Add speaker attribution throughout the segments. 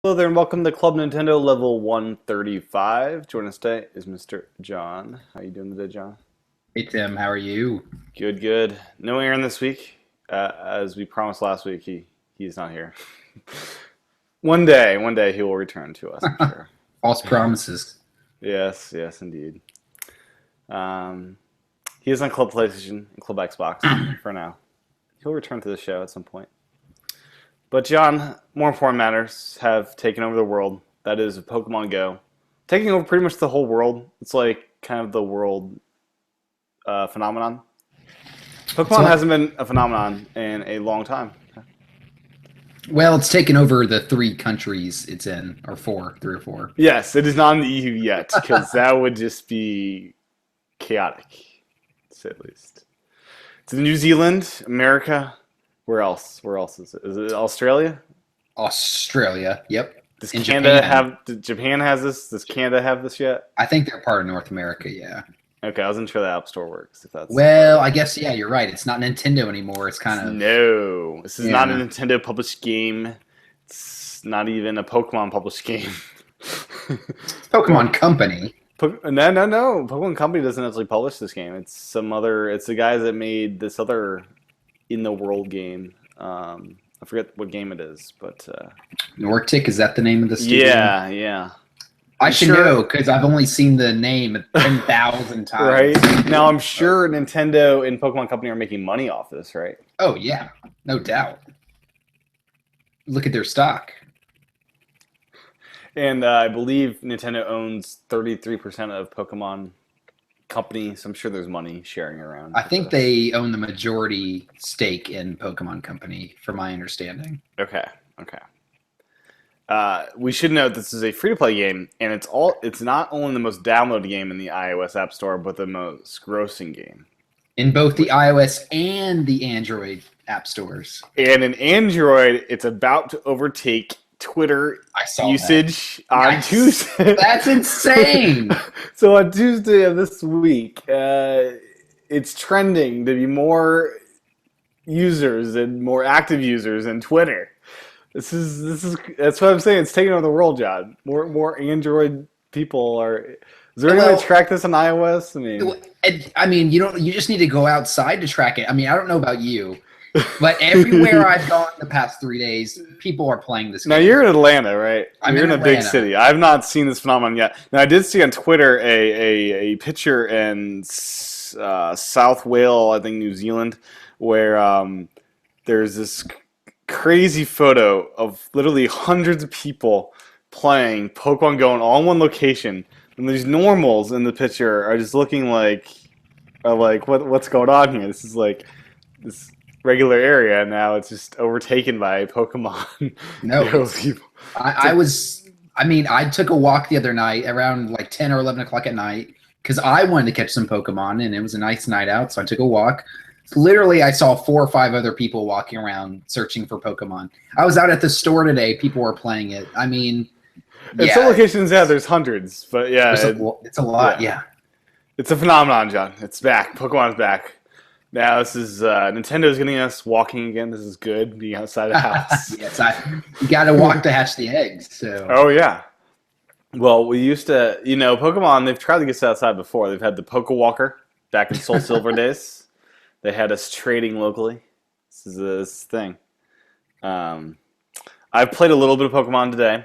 Speaker 1: Hello there and welcome to Club Nintendo level 135. Joining us today is Mr. John. How you doing today, John?
Speaker 2: Hey Tim, how are you?
Speaker 1: Good, good. No Aaron this week. As we promised last week, he's not here. One day he will return to us, I'm sure.
Speaker 2: False promises.
Speaker 1: Yes, yes, indeed. Um, he is on Club PlayStation and Club Xbox for now. He'll return to the show at some point. But John, more important matters have taken over the world. That is Pokemon Go. Taking over pretty much the whole world. It's like kind of the world phenomenon. Pokemon
Speaker 2: So,
Speaker 1: hasn't been a phenomenon in a long time.
Speaker 2: well, it's taken over the three countries it's in, or four, three or four.
Speaker 1: Yes, it is not in the EU yet, because that would just be chaotic, to say the least. It's in New Zealand, America. Where else? Where else is it? Is it Australia?
Speaker 2: Australia, yep.
Speaker 1: Does
Speaker 2: In
Speaker 1: Canada
Speaker 2: Japan,
Speaker 1: have? Japan has this? Does Canada have this yet?
Speaker 2: I think they're part of North America, yeah.
Speaker 1: Okay, I wasn't sure the App Store works. If that's
Speaker 2: Well, I guess, yeah, you're right. It's not Nintendo anymore. It's kind of,
Speaker 1: no, this is not a
Speaker 2: yeah.
Speaker 1: Nintendo published game. It's not even a Pokemon published game.
Speaker 2: It's Pokemon Company.
Speaker 1: No. Pokemon Company doesn't actually publish this game. It's some other. It's the guys that made this other in the world game. I forget what game it is, but
Speaker 2: Nortic, is that the name of the studio?
Speaker 1: yeah, yeah.
Speaker 2: I
Speaker 1: I'm
Speaker 2: should
Speaker 1: sure.
Speaker 2: know, because I've only seen the name 10,000 times.
Speaker 1: Right now, I'm sure Nintendo and Pokemon Company are making money off this, right?
Speaker 2: Oh, yeah, no doubt. Look at their stock.
Speaker 1: And I believe Nintendo owns 33% of Pokemon Company, so I'm sure there's money sharing around
Speaker 2: I
Speaker 1: with
Speaker 2: think
Speaker 1: this.
Speaker 2: they own the majority stake in Pokemon Company, from my understanding.
Speaker 1: Okay, okay. We should note this is a free-to-play game, and it's not only the most downloaded game in the iOS App Store, but the most grossing game.
Speaker 2: In both the iOS and the Android app stores.
Speaker 1: And in Android, it's about to overtake Twitter
Speaker 2: I saw that.
Speaker 1: usage on
Speaker 2: Yes.
Speaker 1: Tuesday.
Speaker 2: That's insane.
Speaker 1: So on Tuesday of this week, it's trending to be more users and more active users than Twitter. This is that's what I'm saying. It's taking over the world, John. More Android people are. Is there any way to
Speaker 2: Well,
Speaker 1: track this on iOS? I mean,
Speaker 2: I mean, you just need to go outside to track it. I mean, I don't know about you, but everywhere I've gone the past 3 days, people are playing this
Speaker 1: now
Speaker 2: game.
Speaker 1: you're in Atlanta, right?
Speaker 2: I'm
Speaker 1: You're
Speaker 2: in
Speaker 1: in a big
Speaker 2: Atlanta.
Speaker 1: city. I've not seen this phenomenon yet. Now I did see on Twitter a picture in South Wales, I think New Zealand, where there's this crazy photo of literally hundreds of people playing Pokemon Go all in one location, and these normals in the picture are just looking like what's going on here? This is like this regular area now. It's just overtaken by Pokemon
Speaker 2: No,
Speaker 1: Go
Speaker 2: it's
Speaker 1: people.
Speaker 2: I was. I mean, I took a walk the other night around like 10 or 11 o'clock at night because I wanted to catch some Pokemon, and it was a nice night out, so I took a walk. Literally, I saw 4 or 5 other people walking around searching for Pokemon. I was out at the store today. People were playing it. I mean,
Speaker 1: In some
Speaker 2: yeah,
Speaker 1: locations, yeah, there's hundreds, but yeah,
Speaker 2: it's a lot.
Speaker 1: yeah,
Speaker 2: Yeah.
Speaker 1: it's a phenomenon, John. It's back. Pokemon's back. Now this is Nintendo's getting us walking again. This is good, being outside the house.
Speaker 2: Yes, you got to walk to hatch the eggs. So,
Speaker 1: Oh yeah. Well, we used to, Pokemon. They've tried to get us outside before. They've had the Pokewalker back in Soul Silver days. They had us trading locally. This thing. Um, I've played a little bit of Pokemon today.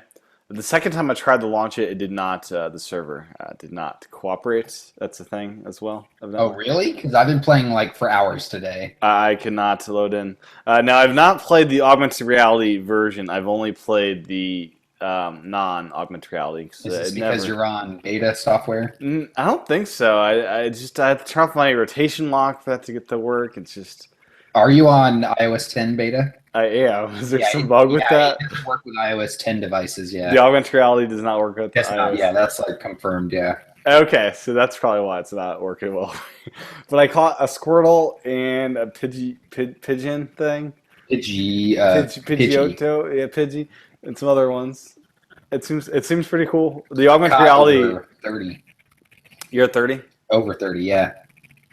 Speaker 1: The second time I tried to launch it, it did not. The server did not cooperate. That's a thing as well,
Speaker 2: oh
Speaker 1: evidently.
Speaker 2: really? Because I've been playing like for hours today.
Speaker 1: I cannot load in. Now, I've not played the augmented reality version. I've only played the non-augmented reality. 'Cause
Speaker 2: Is this
Speaker 1: it
Speaker 2: because
Speaker 1: never.
Speaker 2: you're on beta software?
Speaker 1: I don't think so. I have to turn off my rotation lock for that to get to work. It's just
Speaker 2: Are you on iOS 10 beta?
Speaker 1: I am. Is there
Speaker 2: Yeah,
Speaker 1: some bug with
Speaker 2: it
Speaker 1: that?
Speaker 2: doesn't work with iOS 10 devices.
Speaker 1: The
Speaker 2: Yeah,
Speaker 1: augmented reality does not work with the
Speaker 2: that's not. Yeah,
Speaker 1: iOS.
Speaker 2: that's like confirmed. Yeah.
Speaker 1: Okay, so that's probably why it's not working well. But I caught a Squirtle and a pigeon thing.
Speaker 2: Pidgey, Pidgey,
Speaker 1: Pidgeotto, yeah, Pidgey, and some other ones. It seems pretty cool. The augmented
Speaker 2: caught
Speaker 1: reality.
Speaker 2: over 30,
Speaker 1: You're at 30.
Speaker 2: over 30. Yeah.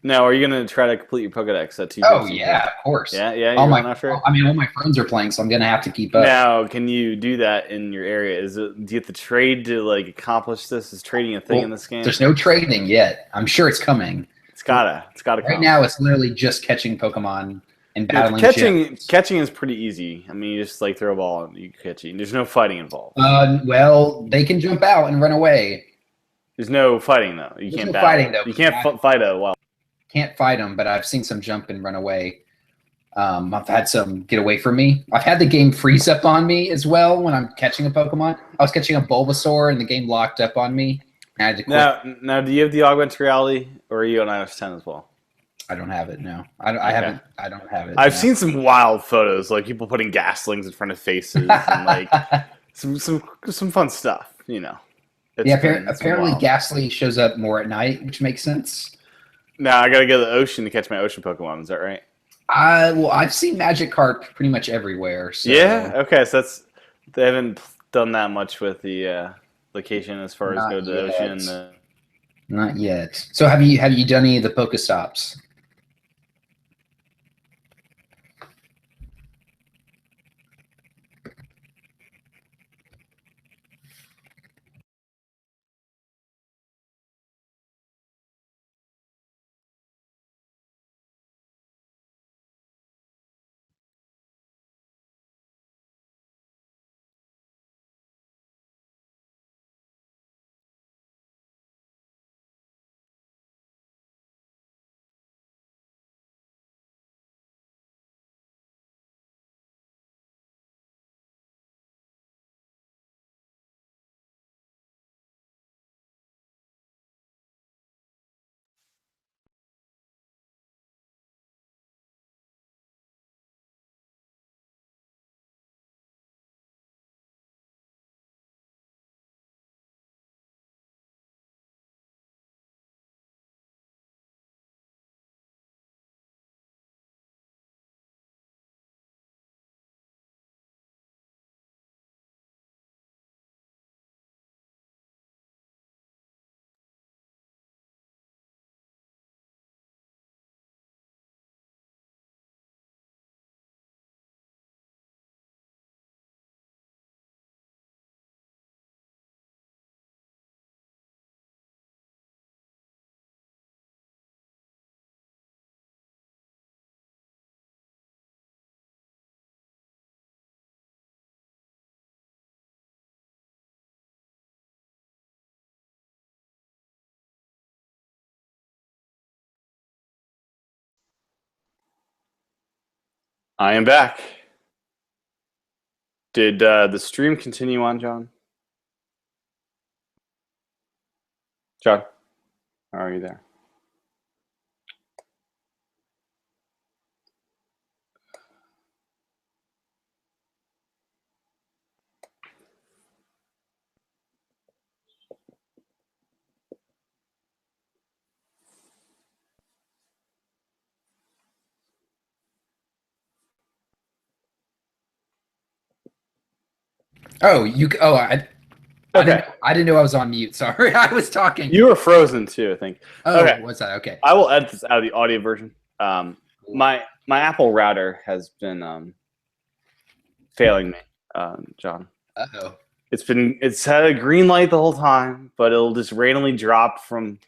Speaker 1: Now, are you gonna try to complete your Pokedex at 250?
Speaker 2: Oh yeah, of course.
Speaker 1: Yeah, yeah.
Speaker 2: All
Speaker 1: You're
Speaker 2: my,
Speaker 1: going after it.
Speaker 2: I mean, all my friends are playing, so I'm gonna have to keep up.
Speaker 1: Now, can you do that in your area? Do you have to trade to like accomplish this? Is trading a thing
Speaker 2: Well,
Speaker 1: in this game?
Speaker 2: there's no trading yet. I'm sure it's coming.
Speaker 1: It's gotta
Speaker 2: Right
Speaker 1: come.
Speaker 2: now, it's literally just catching Pokemon and
Speaker 1: Yeah,
Speaker 2: battling gyms.
Speaker 1: catching is pretty easy. I mean, you just like throw a ball and you catch it. There's no fighting involved.
Speaker 2: Well, they can jump out and run away.
Speaker 1: There's no fighting though. You
Speaker 2: There's
Speaker 1: can't
Speaker 2: no
Speaker 1: battle.
Speaker 2: fighting, though.
Speaker 1: You can't fight a wild.
Speaker 2: Can't fight them, but I've seen some jump and run away. I've had some get away from me. I've had the game freeze up on me as well when I'm catching a Pokemon. I was catching a Bulbasaur and the game locked up on me. I had to quit.
Speaker 1: Now, do you have the augmented reality, or are you on iOS 10 as well?
Speaker 2: I don't have it. No, I haven't. I don't have it.
Speaker 1: I've seen some wild photos, like people putting gaslings in front of faces, and like some fun stuff. You know.
Speaker 2: Yeah, apparently Ghastly shows up more at night, which makes sense.
Speaker 1: Now I gotta go to the ocean to catch my ocean Pokemon. Is that right?
Speaker 2: Well, I've seen Magikarp pretty much everywhere. So.
Speaker 1: Yeah. Okay. So they haven't done that much with the location as far as go to the ocean.
Speaker 2: Not yet. So have you done any of the Pokestops?
Speaker 1: I am back. Did the stream continue on, John? John, are you there?
Speaker 2: Oh, you. Oh, I
Speaker 1: Okay.
Speaker 2: I didn't know I was on mute. Sorry, I was talking.
Speaker 1: You were frozen too, I think.
Speaker 2: Oh,
Speaker 1: Okay.
Speaker 2: what's that? Okay.
Speaker 1: I will edit this out of the audio version. My Apple router has been failing me, John.
Speaker 2: Uh-oh.
Speaker 1: It's had a green light the whole time, but it'll just randomly drop from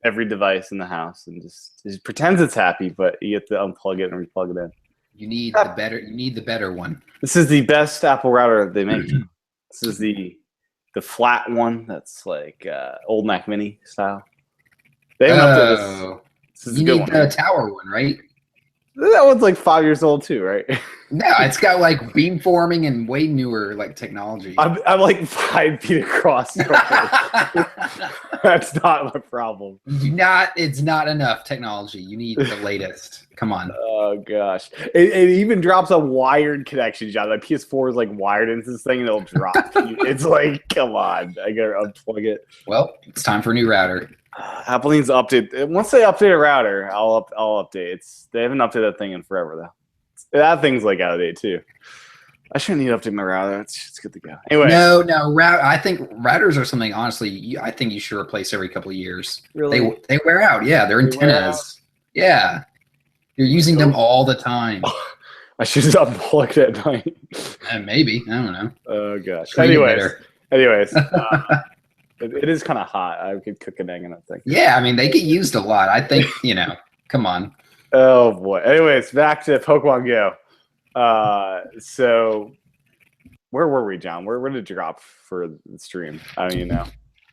Speaker 1: every device in the house and just it pretends it's happy, but you have to unplug it and replug it in.
Speaker 2: You need the better one.
Speaker 1: This is the best Apple router they make. This is the flat one that's like old Mac Mini style. They haven't updated this. This is
Speaker 2: You
Speaker 1: a good
Speaker 2: need
Speaker 1: one.
Speaker 2: the tower one, right?
Speaker 1: That one's like 5 years old too, right?
Speaker 2: No, it's got like beamforming and way newer like technology.
Speaker 1: I'm like 5 feet across. That's not my problem.
Speaker 2: It's not enough technology. You need the latest. Come on.
Speaker 1: Oh gosh, it even drops a wired connection, John. Like PS4 is like wired into this thing, and it'll drop. It's like, come on, I gotta unplug it.
Speaker 2: Well, it's time for a new router.
Speaker 1: Apple needs to update. Once they update a router, I'll update. They haven't updated that thing in forever though. That thing's like out of date too. I shouldn't need to update my router. It's good to go. Anyway,
Speaker 2: No. I think routers are something. Honestly, I think you should replace every couple of years.
Speaker 1: really,
Speaker 2: They wear out. Yeah, they're
Speaker 1: They wear
Speaker 2: antennas. Yeah, you're using them all the time.
Speaker 1: I should have unplugged at night.
Speaker 2: Maybe, I don't know.
Speaker 1: Oh gosh.
Speaker 2: Treat it better.
Speaker 1: Anyways, it is kind of hot. I could cook an egg in that thing.
Speaker 2: Yeah, I mean they get used a lot. I think come on.
Speaker 1: Oh boy. Anyways, back to Pokemon Go. So where were we, John? Where did it drop for the stream? I don't even know.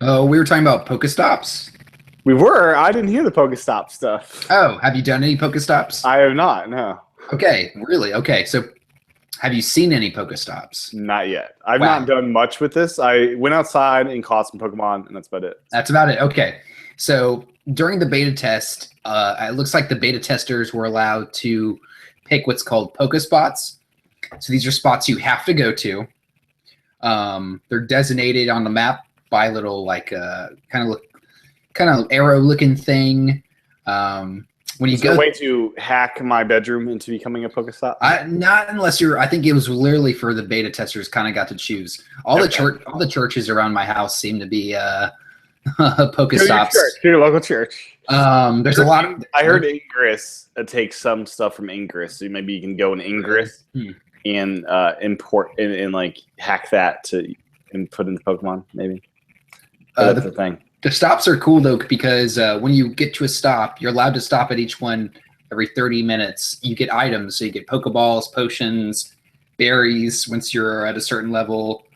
Speaker 2: Oh, we were talking about Pokestops.
Speaker 1: We were. I didn't hear the Pokestop stuff.
Speaker 2: Oh, have you done any Pokestops?
Speaker 1: I have not. No.
Speaker 2: Okay, really? Okay, so have you seen any Pokestops?
Speaker 1: Not yet. I've
Speaker 2: Wow.
Speaker 1: not done much with this. I went outside and caught some Pokemon, and that's about it.
Speaker 2: That's about it. Okay, so during the beta test, it looks like the beta testers were allowed to pick what's called Pokespots. So these are spots you have to go to. They're designated on the map by little like kind of arrow looking thing. When you
Speaker 1: Is there
Speaker 2: go,
Speaker 1: a way to hack my bedroom into becoming a Pokestop?
Speaker 2: not unless you're. I think it was literally for the beta testers. Kind of got to choose. All the churches around my house seem to be Pokestops.
Speaker 1: Your local church.
Speaker 2: There's a lot of.
Speaker 1: I heard Ingress takes some stuff from Ingress. So maybe you can go in Ingress and import and like hack that and put in the Pokemon. Maybe that's the thing.
Speaker 2: The stops are cool though because when you get to a stop, you're allowed to stop at each one every 30 minutes. You get items, so you get Pokeballs, potions, berries. Once you're at a certain level,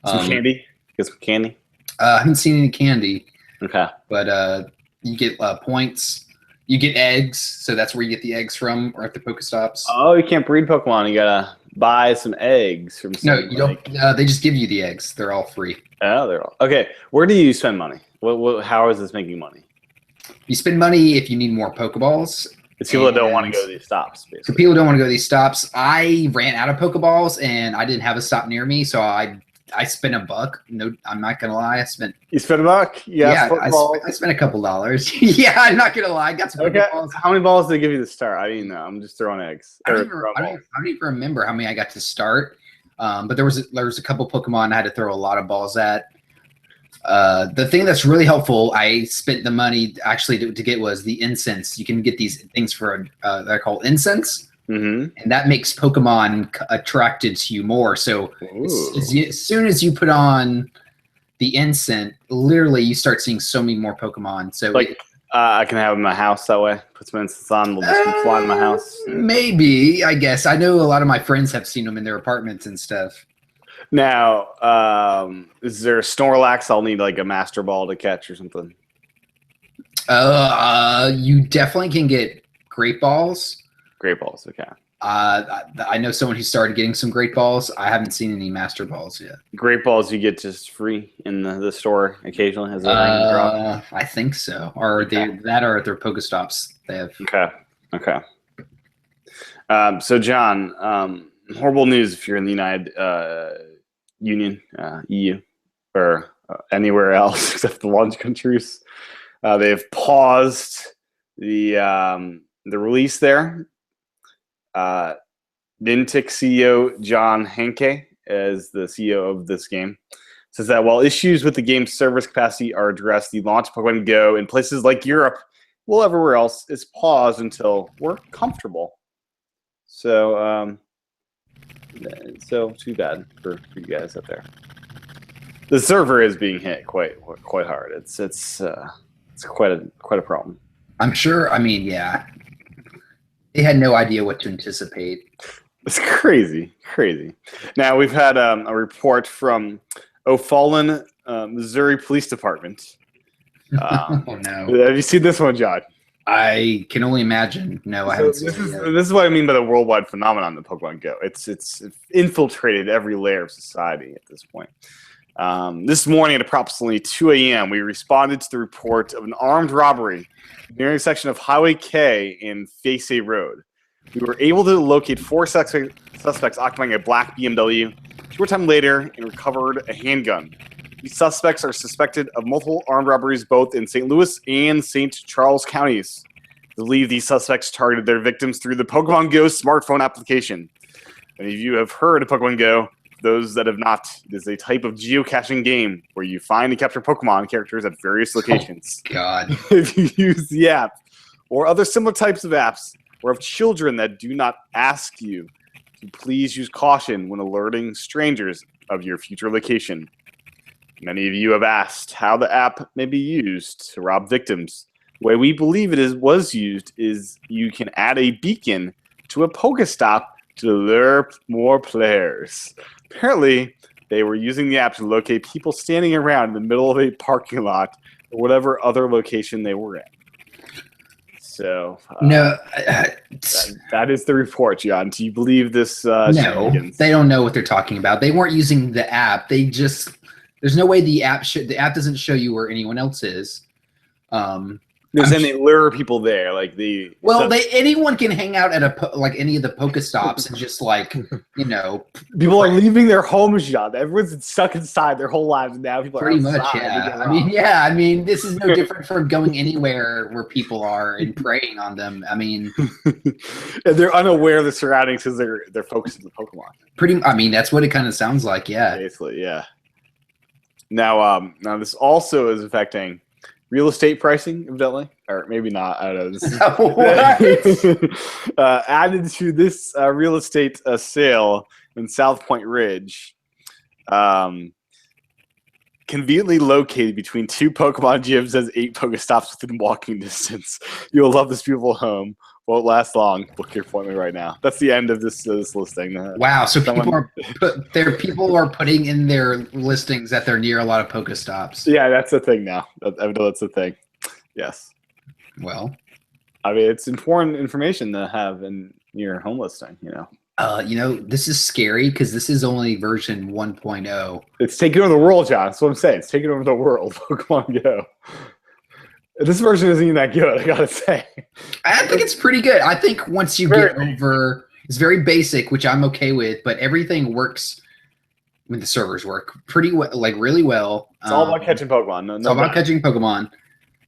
Speaker 1: Some candy. Get some candy.
Speaker 2: I haven't seen any candy.
Speaker 1: Okay.
Speaker 2: But you get points. You get eggs, so that's where you get the eggs from, or at the Pokestops.
Speaker 1: Oh, you can't breed Pokemon. You gotta buy some eggs from.
Speaker 2: No, you don't. They just give you the eggs. They're all free.
Speaker 1: Oh, they're all okay. Where do you spend money? How is this making money?
Speaker 2: You spend money if you need more Pokeballs.
Speaker 1: It's people that don't want to go to these stops. Basically.
Speaker 2: So people don't want to go to these stops. I ran out of Pokeballs and I didn't have a stop near me, so I spent $1. No, I'm not gonna lie.
Speaker 1: You spent $1?
Speaker 2: Yeah, I spent a couple dollars. Yeah, I'm not gonna lie. I got some Pokeballs.
Speaker 1: How many balls did they give you to start? I didn't know. I'm just throwing eggs.
Speaker 2: I don't even remember how many I got to start. But there was a couple Pokemon I had to throw a lot of balls at. The thing that's really helpful, I spent the money actually to get was the incense. You can get these things for they're called incense, and that makes Pokemon attracted to you more. So as soon as you put on the incense, literally you start seeing so many more Pokemon. So
Speaker 1: I can have them in my house that way. Put some incense on, they'll just fly in my house.
Speaker 2: Maybe, I guess. I know a lot of my friends have seen them in their apartments and stuff.
Speaker 1: Now, is there a Snorlax I'll need like a Master Ball to catch or something?
Speaker 2: You definitely can get Great Balls.
Speaker 1: Great Balls, okay.
Speaker 2: I know someone who started getting some Great Balls. I haven't seen any Master Balls yet.
Speaker 1: Great Balls you get just free in the store occasionally? Has drop?
Speaker 2: I think so. Or that or at their Pokestops they have.
Speaker 1: Okay. So John, horrible news if you're in the United Union, EU, or anywhere else except the launch countries. They have paused the release there. Niantic CEO John Hanke, as the CEO of this game, says that while issues with the game's server's capacity are addressed, the launch of Pokemon Go in places like Europe, well, everywhere else, is paused until we're comfortable. So, too bad for you guys out there. The server is being hit quite hard. It's quite a problem.
Speaker 2: I'm sure. I mean, yeah, they had no idea what to anticipate.
Speaker 1: It's crazy. Now we've had a report from O'Fallon, Missouri Police Department.
Speaker 2: Oh no!
Speaker 1: Have you seen this one, John?
Speaker 2: I can only imagine. No, I haven't seen it yet.
Speaker 1: This is what I mean by the worldwide phenomenon of Pokemon Go. It's infiltrated every layer of society at this point. This morning at approximately 2 a.m., we responded to the report of an armed robbery near the intersection of Highway K and Facey Road. We were able to locate 4 suspects occupying a black BMW. Short time later, and recovered a handgun. These suspects are suspected of multiple armed robberies both in St. Louis and St. Charles counties. I believe these suspects targeted their victims through the Pokemon Go smartphone application. Many of you have heard of Pokemon Go. Those that have not, it is a type of geocaching game where you find and capture Pokemon characters at various locations.
Speaker 2: Oh, God.
Speaker 1: If you use the app, or other similar types of apps, or of children that do not ask you to please use caution when alerting strangers of your future location. Many of you have asked how the app may be used to rob victims. The way we believe was used is you can add a beacon to a Pokestop to lure more players. Apparently, they were using the app to locate people standing around in the middle of a parking lot or whatever other location they were in. So,
Speaker 2: No,
Speaker 1: that is the report, John. Do you believe this?
Speaker 2: no, they don't know what they're talking about. They weren't using the app. They just there's no way the app doesn't show you where anyone else is.
Speaker 1: Then they lure people there, like the.
Speaker 2: Well, anyone can hang out at like any of the Pokestops and just like
Speaker 1: people are leaving their homes, John. Everyone's stuck inside their whole lives now. People
Speaker 2: pretty
Speaker 1: are
Speaker 2: much, yeah. I mean, this is no different from going anywhere where people are and preying on them. I mean,
Speaker 1: and they're unaware of the surroundings because they're focused on the Pokemon.
Speaker 2: I mean, that's what it kind of sounds like, yeah.
Speaker 1: Basically, yeah. Now this also is affecting real estate pricing, evidently, or maybe not. I don't know. This is added to this real estate sale in South Point Ridge, conveniently located between two Pokemon gyms, has 8 Pokestops within walking distance. You'll love this beautiful home. Won't last long. Book your appointment right now. That's the end of this listing.
Speaker 2: Wow, so people are putting in their listings that they're near a lot of Pokestops.
Speaker 1: Yeah, that's the thing now. I know that's the thing. Yes.
Speaker 2: Well,
Speaker 1: I mean, it's important information to have in your home listing.
Speaker 2: This is scary because this is only version 1.0.
Speaker 1: It's taking over the world, John. That's what I'm saying. It's taking over the world. Pokemon Go. This version isn't even that good, I gotta say.
Speaker 2: I think it's pretty good. I think once you get over, it's very basic, which I'm okay with, but everything works. I mean, the servers work pretty well, like really well.
Speaker 1: It's all about catching Pokemon.
Speaker 2: It's all about catching Pokemon,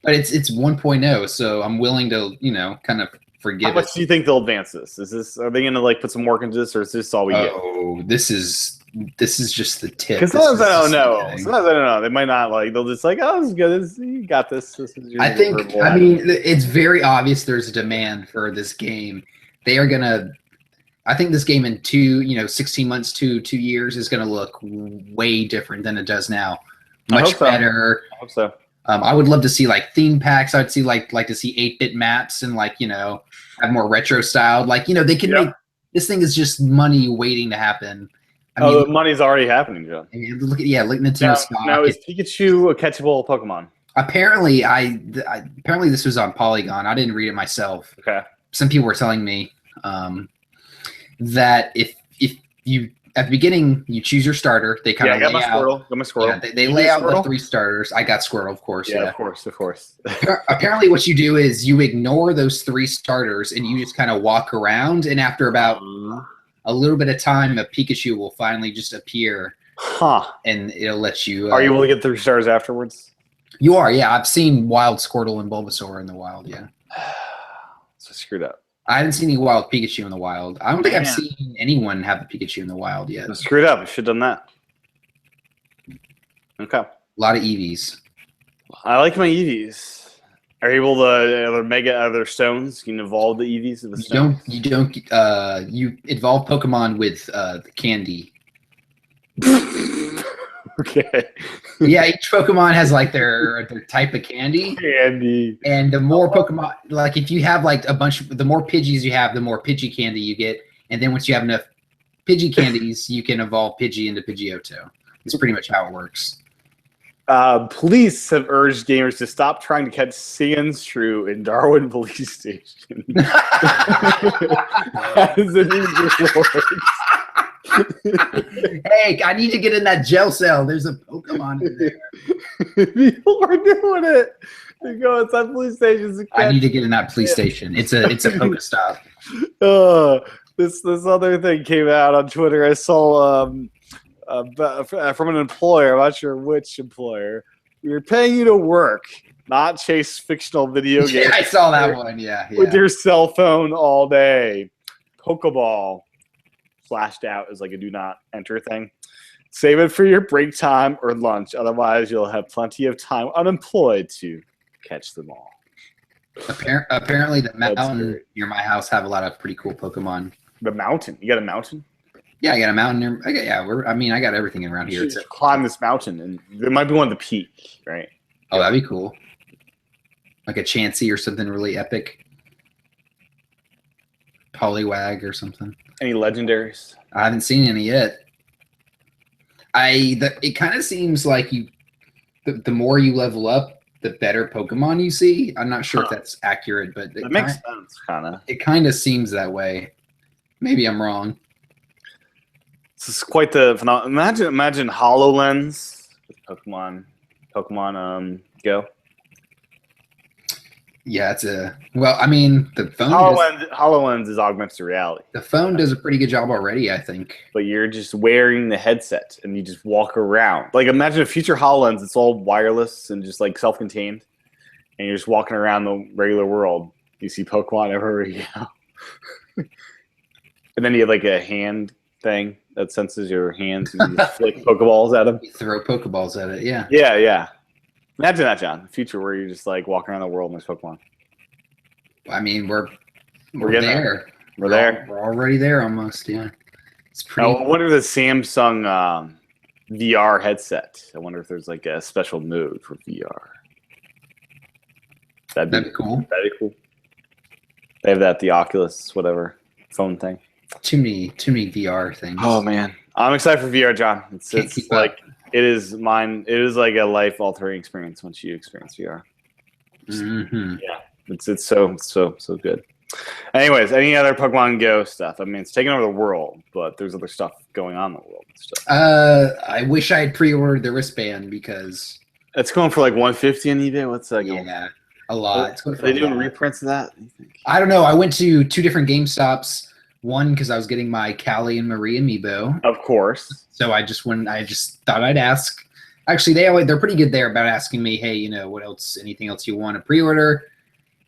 Speaker 2: but it's 1.0, so I'm willing to kind of forgive it.
Speaker 1: How much do you think they'll advance this? Are they gonna put some work into this, or is this all we get?
Speaker 2: Oh, this is just the tip.
Speaker 1: Because sometimes I don't know. Sometimes I don't know. They might not they'll just oh, this is good. You got this. This is your
Speaker 2: I mean, it's very obvious there's a demand for this game. They are gonna. I think this game in 16 months to 2 years is gonna look way different than it does now. Much better.
Speaker 1: I hope so.
Speaker 2: I would love to see like theme packs. I'd see like to see 8-bit maps and have more retro styled. They can make this thing is just money waiting to happen. I mean,
Speaker 1: the money's already happening, John.
Speaker 2: Look at Nintendo stock.
Speaker 1: Now is Pikachu a catchable Pokemon?
Speaker 2: Apparently, apparently this was on Polygon. I didn't read it myself.
Speaker 1: Okay.
Speaker 2: Some people were telling me that if you at the beginning you choose your starter, they kind of
Speaker 1: got my Squirtle.
Speaker 2: Yeah, they lay out the 3 starters. I got Squirtle, of course.
Speaker 1: Yeah, of course.
Speaker 2: Apparently, what you do is you ignore those 3 starters and you just kind of walk around, and after about a little bit of time, a Pikachu will finally just appear. And it'll let you.
Speaker 1: Are you able to get 3 stars afterwards?
Speaker 2: You are, yeah. I've seen wild Squirtle and Bulbasaur in the wild, yeah.
Speaker 1: So screwed up.
Speaker 2: I haven't seen any wild Pikachu in the wild. I don't think I've seen anyone have a Pikachu in the wild yet.
Speaker 1: I screwed up. I should have done that. Okay. A
Speaker 2: lot of Eevees.
Speaker 1: I like my Eevees. Are you able to other stones? You can evolve the Eevees with the stones?
Speaker 2: You evolve Pokemon with the candy.
Speaker 1: Okay.
Speaker 2: Yeah, each Pokemon has like their type of candy. And the more Pokemon, like if you have like the more Pidgeys you have, the more Pidgey candy you get. And then once you have enough Pidgey candies, you can evolve Pidgey into Pidgeotto. It's pretty much how it works.
Speaker 1: Police have urged gamers to stop trying to catch Sandshrew in Darwin Police Station. That is the news report.
Speaker 2: Hey, I need to get in that jail cell. There's a Pokemon in there.
Speaker 1: People are doing it. They go inside police stations.
Speaker 2: I need to get in that police station. It's a Pokestop.
Speaker 1: This other thing came out on Twitter. I saw from an employer. I'm not sure which employer. We're paying you to work, not chase fictional video games.
Speaker 2: Yeah, I saw that one. Yeah.
Speaker 1: With your cell phone all day. Pokeball. Flashed out as like a do not enter thing. Save it for your break time or lunch. Otherwise, you'll have plenty of time unemployed to catch them all.
Speaker 2: Apparently, the
Speaker 1: That's
Speaker 2: mountain
Speaker 1: great.
Speaker 2: near my house have a lot of pretty cool Pokemon.
Speaker 1: The mountain. You got a mountain?
Speaker 2: Yeah, I got a mountain near. I mean, I got everything around
Speaker 1: You
Speaker 2: here.
Speaker 1: should just climb this mountain, and there might be one at the peak, right?
Speaker 2: Oh, that'd be cool. Like a Chansey or something really epic. Poliwag or something.
Speaker 1: Any legendaries?
Speaker 2: I haven't seen any yet. It kind of seems like the more you level up, the better Pokemon you see. I'm not sure if that's accurate, but
Speaker 1: That makes sense, kind of.
Speaker 2: it kind of seems that way. Maybe I'm wrong.
Speaker 1: This is quite the phenomenon. Imagine HoloLens with Pokemon Go.
Speaker 2: Yeah, I mean,
Speaker 1: HoloLens is augmented reality,
Speaker 2: the phone does a pretty good job already, I think.
Speaker 1: but you're just wearing the headset and you just walk around. Like imagine a future HoloLens, it's all wireless and just like self-contained, and you're just walking around the regular world. You see Pokemon everywhere you go. And then you have like a hand thing that senses your hands and you just flick Pokeballs at them.
Speaker 2: You throw Pokeballs at it, yeah.
Speaker 1: Yeah, yeah. Imagine that, John. The future where you're just like walking around the world and there's Pokemon.
Speaker 2: I mean, we're
Speaker 1: getting
Speaker 2: there.
Speaker 1: We're there.
Speaker 2: We're already there almost, yeah. It's
Speaker 1: I
Speaker 2: pretty.
Speaker 1: wonder if the Samsung VR headset. I wonder if there's like a special mode for VR. That'd
Speaker 2: That'd be cool.
Speaker 1: That'd be cool. They have that, the Oculus, whatever, phone thing.
Speaker 2: Too many VR things.
Speaker 1: Oh man, I'm excited for VR, John.
Speaker 2: Can't
Speaker 1: It's
Speaker 2: keep
Speaker 1: like
Speaker 2: up.
Speaker 1: it is mine. It is like a life-altering experience once you experience VR.
Speaker 2: Mhm.
Speaker 1: It's so good. Anyways, any other Pokemon Go stuff? I mean, it's taking over the world, but there's other stuff going on in the world and stuff.
Speaker 2: I wish I had pre-ordered the wristband because
Speaker 1: It's going for like 150 on eBay. What's that going?
Speaker 2: yeah, a lot. It's going
Speaker 1: Are
Speaker 2: for
Speaker 1: they
Speaker 2: a
Speaker 1: doing
Speaker 2: lot.
Speaker 1: reprints of that? You think?
Speaker 2: I don't know. I went to 2 different GameStops. One because I was getting my Callie and Marie amiibo,
Speaker 1: Of course.
Speaker 2: so I just thought I'd ask. Actually, they're pretty good there about asking me, hey, what else? Anything else you want to pre-order?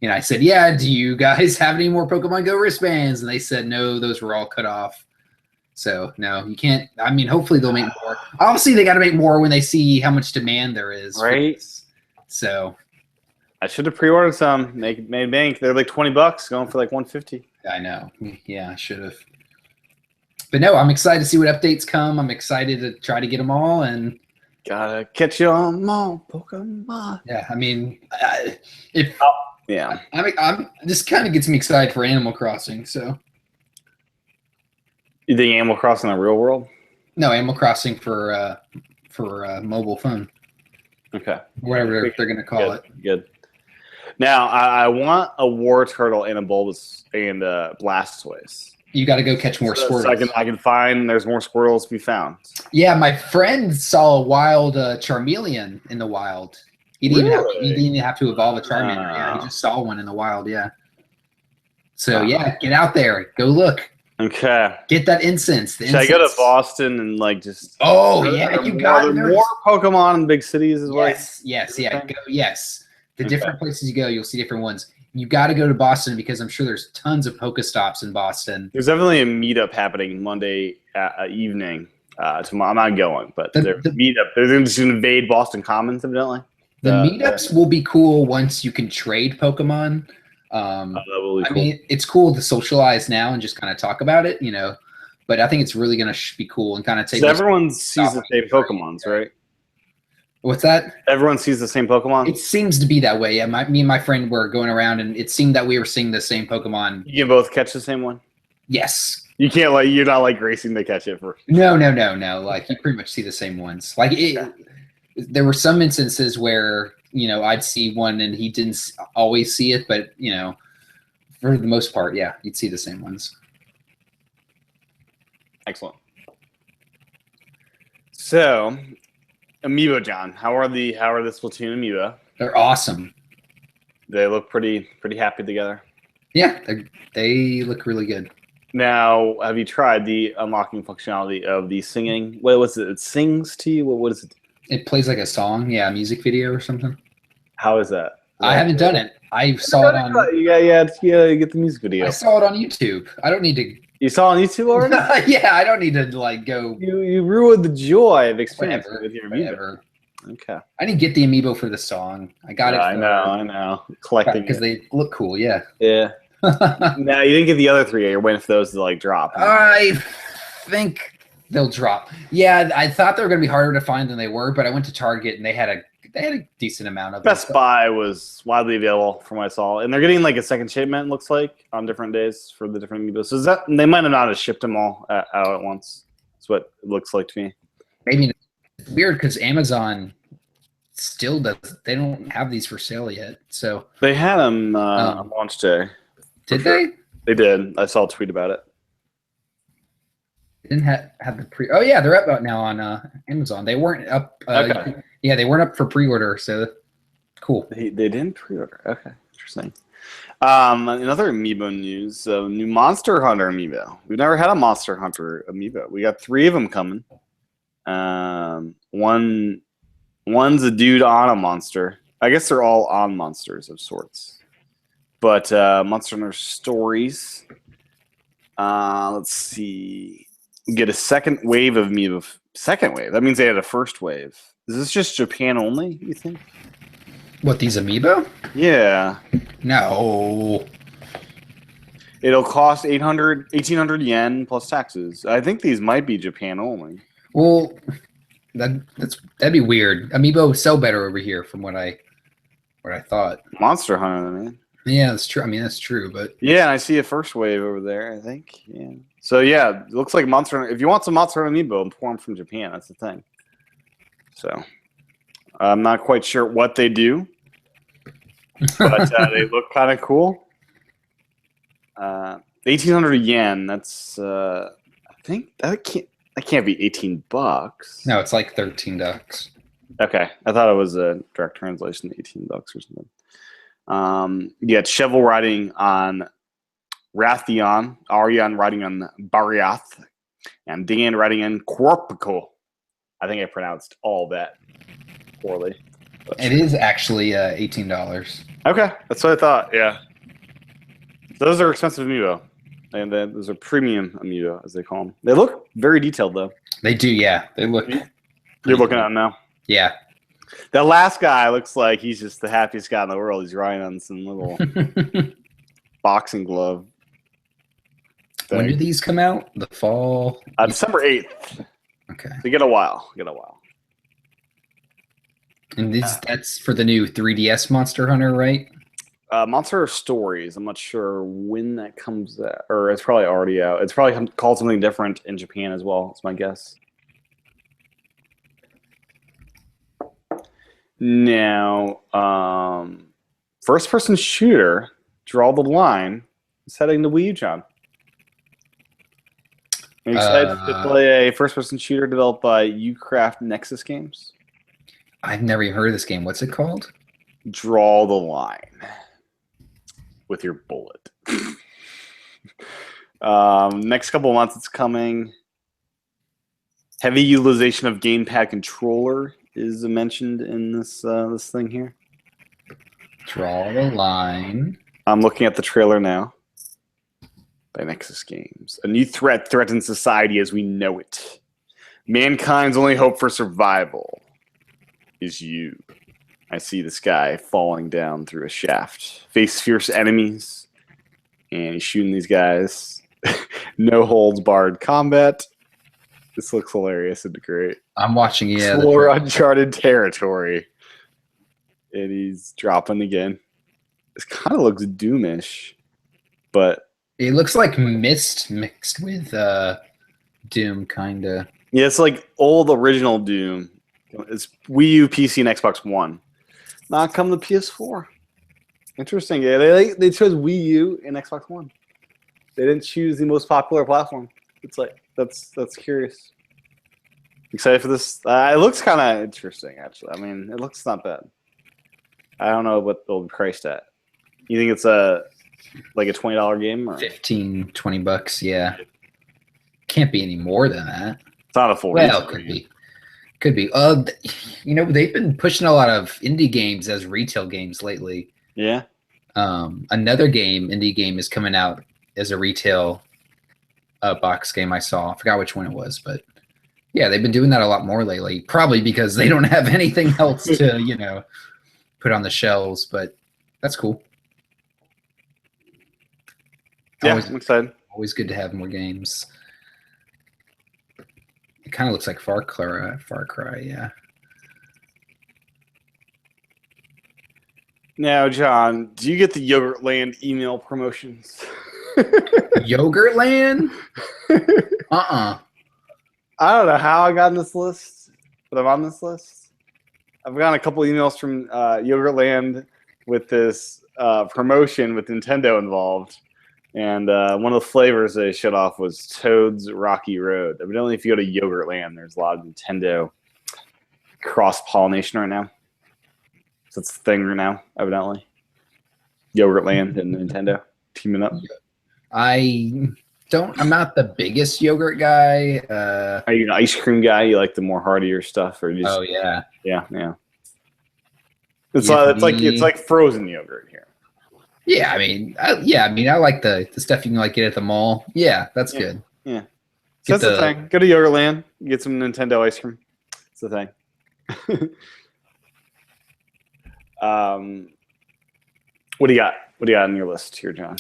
Speaker 2: And I said, yeah. Do you guys have any more Pokemon Go wristbands? And they said no, those were all cut off. So no, you can't. I mean, hopefully they'll make more. Obviously, they got to make more when they see how much demand there is.
Speaker 1: Right.
Speaker 2: So
Speaker 1: I should have pre-ordered some. Made bank. They're like $20, going for like 150.
Speaker 2: I know. Yeah, I should have. But no, I'm excited to see what updates come. I'm excited to try to get them all. And
Speaker 1: Gotta catch you on all Pokemon.
Speaker 2: yeah, I mean,
Speaker 1: Yeah.
Speaker 2: I'm this kind of gets me excited for Animal Crossing. So
Speaker 1: You think Animal Crossing in the real world?
Speaker 2: no, Animal Crossing for mobile phone,
Speaker 1: Okay.
Speaker 2: whatever they're gonna call it.
Speaker 1: Good. Now I want a War Turtle and a Bulbous and a Blastoise.
Speaker 2: You got to go catch more squirrels.
Speaker 1: So I can find there's more squirrels to be found.
Speaker 2: Yeah, my friend saw a wild Charmeleon in the wild. He didn't even have to evolve a Charmander. Yeah, he just saw one in the wild. Yeah. So yeah, get out there, go look,
Speaker 1: Okay.
Speaker 2: get that incense.
Speaker 1: Should I go to Boston and like just?
Speaker 2: Oh yeah, you got
Speaker 1: it. More Pokemon in big cities as well.
Speaker 2: Yes, yeah, go, yes. The different places you go, you'll see different ones. You got to go to Boston because I'm sure there's tons of Pokestops in Boston.
Speaker 1: There's definitely a meetup happening Monday evening. Tomorrow, I'm not going, but there's a meetup. They're going to invade Boston Commons, evidently.
Speaker 2: The meetups will be cool once you can trade Pokemon.
Speaker 1: That will be cool.
Speaker 2: I mean, it's cool to socialize now and just kind of talk about it, But I think it's really going to be cool and kind of take.
Speaker 1: So everyone sees the same Pokemons, right?
Speaker 2: What's that?
Speaker 1: Everyone sees the same Pokemon?
Speaker 2: It seems to be that way. Yeah, me and my friend were going around, and it seemed that we were seeing the same Pokemon.
Speaker 1: You can both catch the same one?
Speaker 2: Yes.
Speaker 1: You can't you're not like racing to catch it first.
Speaker 2: No. Like you pretty much see the same ones. Like there were some instances where I'd see one and he didn't always see it, but for the most part, yeah, you'd see the same ones.
Speaker 1: Excellent. So, Amiibo, John, how are the Splatoon Amiibo?
Speaker 2: They're awesome.
Speaker 1: They look pretty happy together.
Speaker 2: Yeah, they look really good.
Speaker 1: Now, have you tried the unlocking functionality of the singing? What was it? It sings to you? What is it?
Speaker 2: It plays like a song, yeah, a music video or something.
Speaker 1: How is that?
Speaker 2: I haven't done it. I saw it on.
Speaker 1: Yeah, you get the music video.
Speaker 2: I saw it on YouTube. I don't need to.
Speaker 1: You saw it on YouTube already?
Speaker 2: Yeah, I don't need to go.
Speaker 1: You ruined the joy of experiencing it with your Amiibo.
Speaker 2: Whatever.
Speaker 1: Okay.
Speaker 2: I didn't get the amiibo for the song. I got it.
Speaker 1: I know. Collecting
Speaker 2: because they look cool. Yeah.
Speaker 1: Yeah. No, you didn't get the other 3. You're waiting for those to like drop.
Speaker 2: I think they'll drop. Yeah, I thought they were going to be harder to find than they were, but I went to Target and they had a decent amount of them.
Speaker 1: Best Buy was widely available from what I saw, and they're getting like a second shipment. Looks like on different days for the different amiibos. So they might have not have shipped them all out at once. That's what it looks like to me.
Speaker 2: Maybe it's weird because Amazon still does. They don't have these for sale yet. So
Speaker 1: they had them on launch day.
Speaker 2: Did they?
Speaker 1: They did. I saw a tweet about it.
Speaker 2: They didn't have the pre. Oh yeah, they're up now on Amazon. They weren't up.
Speaker 1: Okay.
Speaker 2: Yeah, they weren't up for pre-order. So cool.
Speaker 1: They didn't pre-order. Okay, interesting. Another amiibo news: new Monster Hunter amiibo. We've never had a Monster Hunter amiibo. We got 3 of them coming. One's a dude on a monster. I guess they're all on monsters of sorts. But Monster Hunter Stories. Let's see. We get a second wave of amiibo. Second wave. That means they had a first wave. Is this just Japan only, you think?
Speaker 2: What, these amiibo?
Speaker 1: Yeah.
Speaker 2: No.
Speaker 1: It'll cost 1,800 yen plus taxes. I think these might be Japan only.
Speaker 2: Well, that'd be weird. Amiibo sell better over here from what I thought.
Speaker 1: Monster Hunter, man.
Speaker 2: Yeah, that's true. I mean, that's true, but
Speaker 1: yeah, and I see a first wave over there, I think. Yeah. So yeah, it looks like Monster Hunter. If you want some Monster Hunter amiibo, import them from Japan. That's the thing. So I'm not quite sure what they do, but they look kind of cool. 1,800 yen. That's I think that can't be $18.
Speaker 2: No, it's like $13.
Speaker 1: Okay, I thought it was a direct translation, $18 or something. You got Shovel riding on Rathion, Arion riding on Bariath, and Dan riding on Quorpico. I think I pronounced all that poorly.
Speaker 2: It is actually $18.
Speaker 1: Okay, that's what I thought. Yeah, those are expensive amiibo, and then those are premium amiibo, as they call them. They look very detailed, though.
Speaker 2: They do, yeah. They look.
Speaker 1: You're looking at them now.
Speaker 2: Yeah.
Speaker 1: That last guy looks like he's just the happiest guy in the world. He's riding on some little boxing glove thing.
Speaker 2: When do these come out? The fall?
Speaker 1: December 8th.
Speaker 2: Okay.
Speaker 1: So you get a while.
Speaker 2: And that's for the new 3DS Monster Hunter, right?
Speaker 1: Monster Stories. I'm not sure when that comes out. Or it's probably already out. It's probably called something different in Japan as well. That's my guess. Now, first-person shooter, Draw the Line, is heading to Wii U, John. Are you excited to play a first-person shooter developed by Ucraft Nexus Games?
Speaker 2: I've never even heard of this game. What's it called?
Speaker 1: Draw the Line with your bullet. Next couple of months, it's coming. Heavy utilization of gamepad controller is mentioned in this this thing here.
Speaker 2: Draw the Line.
Speaker 1: I'm looking at the trailer now. By Nexus Games. A new threat threatens society as we know it. Mankind's only hope for survival is you. I see this guy falling down through a shaft. Face fierce enemies. And he's shooting these guys. No holds barred combat. This looks hilarious and great.
Speaker 2: I'm watching, yeah.
Speaker 1: Explore uncharted territory. And he's dropping again. This kind of looks Doomish, but
Speaker 2: it looks like Myst mixed with Doom, kind of.
Speaker 1: Yeah, it's like old original Doom. It's Wii U, PC, and Xbox One. Not come to PS4. Interesting. Yeah, they chose Wii U and Xbox One. They didn't choose the most popular platform. It's like that's curious. Excited for this? It looks kind of interesting, actually. I mean, it looks not bad. I don't know what they'll be priced at. You think it's like a $20 game? Or?
Speaker 2: $15-20, yeah. Can't be any more than that.
Speaker 1: It's not a full.
Speaker 2: Well, could be. Could be. They've been pushing a lot of indie games as retail games lately.
Speaker 1: Yeah.
Speaker 2: Another indie game is coming out as a retail box game. I saw. I forgot which one it was, but Yeah, they've been doing that a lot more lately. Probably because they don't have anything else to, put on the shelves. But that's cool.
Speaker 1: Yeah,
Speaker 2: Always,
Speaker 1: I'm excited.
Speaker 2: always good to have more games. It kind of looks like Far Cry. Far Cry, yeah.
Speaker 1: Now, John, do you get the Yogurtland email promotions?
Speaker 2: Yogurtland?
Speaker 1: I don't know how I got on this list, but I'm on this list. I've gotten a couple emails from Yogurtland with this promotion with Nintendo involved. And one of the flavors they shut off was Toad's Rocky Road. Evidently, if you go to Yogurtland, there's a lot of Nintendo cross-pollination right now. So it's the thing right now, evidently. Yogurtland and Nintendo teaming up.
Speaker 2: I'm not the biggest yogurt guy.
Speaker 1: Are you an ice cream guy? You like the more heartier stuff, or just?
Speaker 2: Oh yeah.
Speaker 1: It's like frozen yogurt here.
Speaker 2: Yeah, I mean, I like the stuff you can like get at the mall. Yeah, that's good.
Speaker 1: Yeah, so that's the thing. Go to Yogurtland, get some Nintendo ice cream. It's the thing. What do you got? What do you got on your list here, John?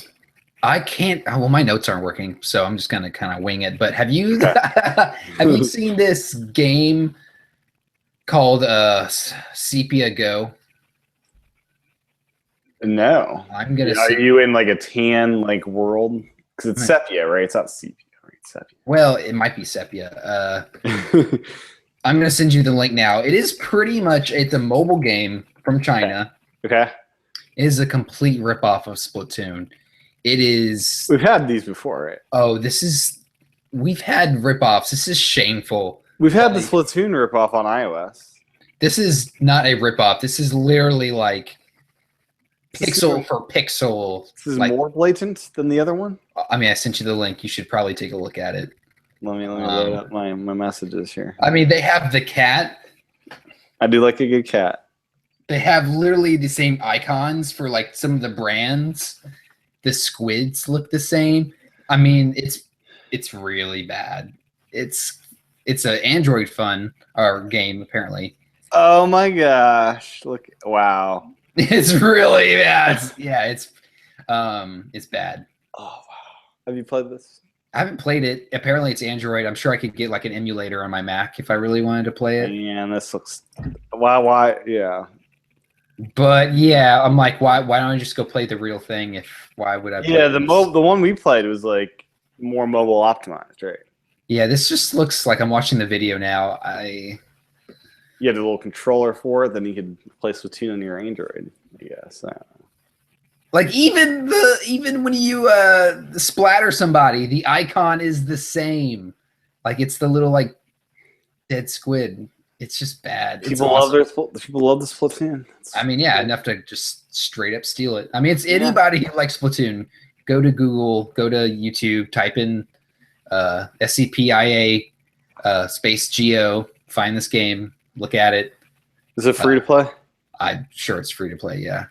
Speaker 2: I can't. Well, my notes aren't working, so I'm just gonna kind of wing it. But have you have you seen this game called Sepia Go?
Speaker 1: No.
Speaker 2: I'm gonna.
Speaker 1: Are you in like a tan world? Because it's sepia, right? It's not sepia, right? It's sepia.
Speaker 2: Well, it might be sepia. I'm gonna send you the link now. It is pretty much it's a mobile game from China.
Speaker 1: Okay.
Speaker 2: It is a complete ripoff of Splatoon. It is.
Speaker 1: We've had these before, right?
Speaker 2: Oh, we've had ripoffs. This is shameful.
Speaker 1: We've had the Splatoon ripoff on iOS.
Speaker 2: This is not a ripoff. This is literally like pixel for pixel.
Speaker 1: This is more blatant than the other one?
Speaker 2: I mean, I sent you the link. You should probably take a look at it.
Speaker 1: Let me load up my messages here.
Speaker 2: I mean, they have the cat.
Speaker 1: I do like a good cat.
Speaker 2: They have literally the same icons for like some of the brands. The squids look the same. I mean, it's really bad. It's an Android game apparently.
Speaker 1: Oh my gosh! Look! Wow.
Speaker 2: It's really bad. Yeah, it's bad.
Speaker 1: Oh wow! Have you played this?
Speaker 2: I haven't played it. Apparently, it's Android. I'm sure I could get like an emulator on my Mac if I really wanted to play it.
Speaker 1: Yeah, and this looks. Why? Yeah.
Speaker 2: But yeah, I'm like, why don't I just go play the real thing? Why would I?
Speaker 1: Yeah, the one we played was like more mobile optimized, right?
Speaker 2: Yeah, this just looks like I'm watching the video now.
Speaker 1: You had a little controller for it, then you could play Splatoon on your Android. I guess.
Speaker 2: Like even when you splatter somebody, the icon is the same. Like it's the little like dead squid. It's just bad.
Speaker 1: People love the Splatoon.
Speaker 2: I mean, yeah, enough to just straight up steal it. I mean, it's anybody who likes Splatoon. Go to Google, go to YouTube, type in SCPIA space Geo, find this game, look at it.
Speaker 1: Is it free to play?
Speaker 2: I'm sure it's free to play, yeah.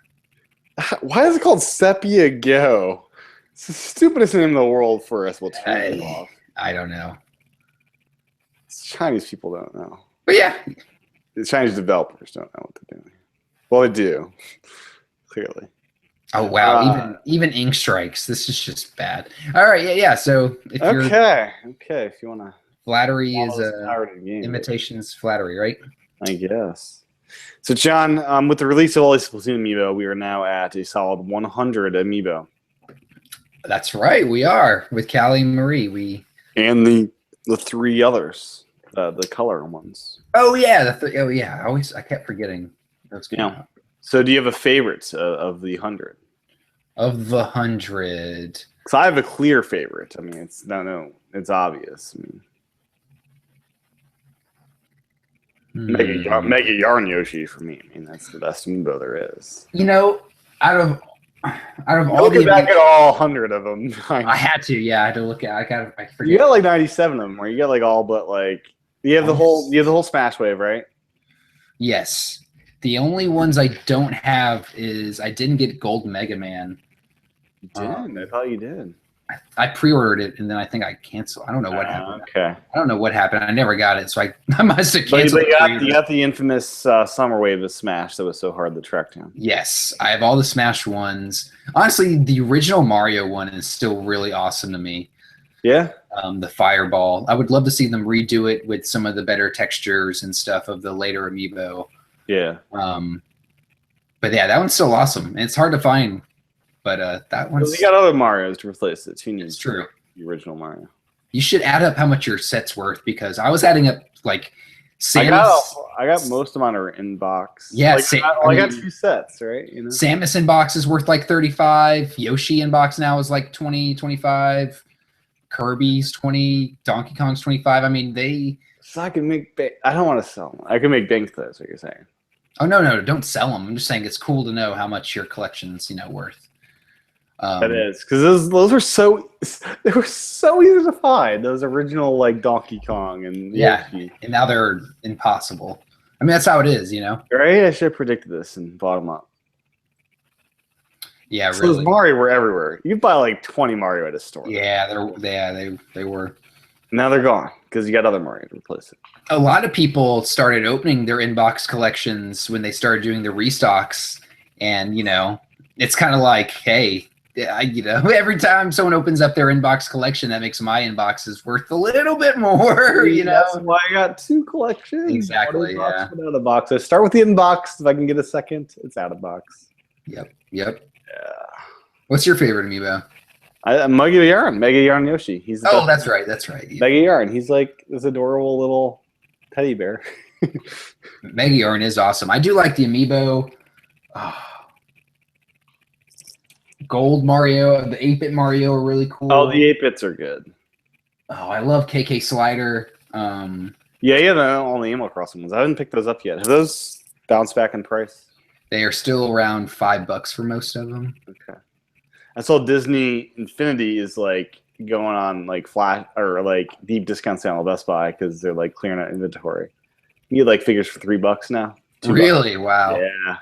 Speaker 1: Why is it called Sepia Go? It's the stupidest name in the world for a Splatoon.
Speaker 2: I don't know.
Speaker 1: Chinese people don't know.
Speaker 2: But yeah.
Speaker 1: The Chinese developers don't know what they're doing. Well, they do. Clearly.
Speaker 2: Oh, wow. Even ink strikes. This is just bad. All right. Yeah. So if you're...
Speaker 1: Okay. If you want to...
Speaker 2: Flattery is imitation's flattery, right?
Speaker 1: I guess. So, John, with the release of all these Splatoon amiibo, we are now at a solid 100 amiibo.
Speaker 2: That's right. We are. With Callie and Marie.
Speaker 1: And the three others. The color ones.
Speaker 2: Oh yeah, I kept forgetting those.
Speaker 1: Yeah. So, do you have a favorite of the 100?
Speaker 2: Of the 100,
Speaker 1: because I have a clear favorite. I mean, it's obvious. I mean, Mega Yarn Yoshi for me. I mean, that's the best amiibo there is.
Speaker 2: Out of all
Speaker 1: looking back at all 100 of them,
Speaker 2: I had to. Yeah, I had to look at. I forget.
Speaker 1: You got like 97 of them, where you got like all but like. You have the whole Smash Wave, right?
Speaker 2: Yes. The only ones I don't have is I didn't get Gold Mega Man.
Speaker 1: You didn't? I thought you did.
Speaker 2: I pre-ordered it and then I think I canceled. I don't know what happened.
Speaker 1: Okay.
Speaker 2: I don't know what happened. I never got it, so I must have
Speaker 1: But
Speaker 2: canceled.
Speaker 1: you got the infamous summer wave of Smash that was so hard to track down.
Speaker 2: Yes, I have all the Smash ones. Honestly, the original Mario one is still really awesome to me.
Speaker 1: Yeah.
Speaker 2: The Fireball. I would love to see them redo it with some of the better textures and stuff of the later amiibo.
Speaker 1: Yeah.
Speaker 2: But yeah, that one's still awesome. And it's hard to find, but that one's.
Speaker 1: You got other Marios to replace it.
Speaker 2: It's true.
Speaker 1: The original Mario.
Speaker 2: You should add up how much your set's worth because I was adding up like.
Speaker 1: I got most of mine are in box.
Speaker 2: Yeah,
Speaker 1: I got 2 sets, right? You know?
Speaker 2: Samus in box is worth like 35. Yoshi in box now is like 20, 25. Kirby's 20. Donkey Kong's 25. I mean, they.
Speaker 1: So I can make. I don't want to sell them. I can make bank those. What you're saying?
Speaker 2: Oh no! Don't sell them. I'm just saying it's cool to know how much your collection's worth.
Speaker 1: That is because those were so easy to find. Those original like Donkey Kong and Yoshi.
Speaker 2: And now they're impossible. I mean, that's how it is,
Speaker 1: Right? I should have predicted this and bought them up.
Speaker 2: Yeah,
Speaker 1: so
Speaker 2: really.
Speaker 1: Those Mario were everywhere. You could buy like 20 Mario at a store.
Speaker 2: Yeah, they were.
Speaker 1: Now they're gone because you got other Mario to replace it.
Speaker 2: A lot of people started opening their inbox collections when they started doing the restocks, and it's kind of like, hey. Every time someone opens up their inbox collection, that makes my inboxes worth a little bit more.
Speaker 1: That's why I got 2 collections.
Speaker 2: Exactly. Yeah.
Speaker 1: Out of box. I start with the inbox. If I can get a second, it's out of box.
Speaker 2: Yep.
Speaker 1: Yeah.
Speaker 2: What's your favorite amiibo?
Speaker 1: Mega Yarn Yoshi. He's
Speaker 2: that's right. Yeah.
Speaker 1: Mega Yarn. He's like this adorable little teddy bear.
Speaker 2: Mega Yarn is awesome. I do like the amiibo. Gold Mario, the 8-bit Mario are really cool.
Speaker 1: Oh, the 8-bits are good.
Speaker 2: Oh, I love KK Slider.
Speaker 1: Yeah, all the Animal Crossing ones. I haven't picked those up yet. Have those bounced back in price?
Speaker 2: They are still around $5 for most of them.
Speaker 1: Okay. I saw Disney Infinity is like going on like flash or like deep discount sale at Best Buy because they're like clearing out inventory. You get like figures for $3 now.
Speaker 2: Really? Wow.
Speaker 1: Yeah.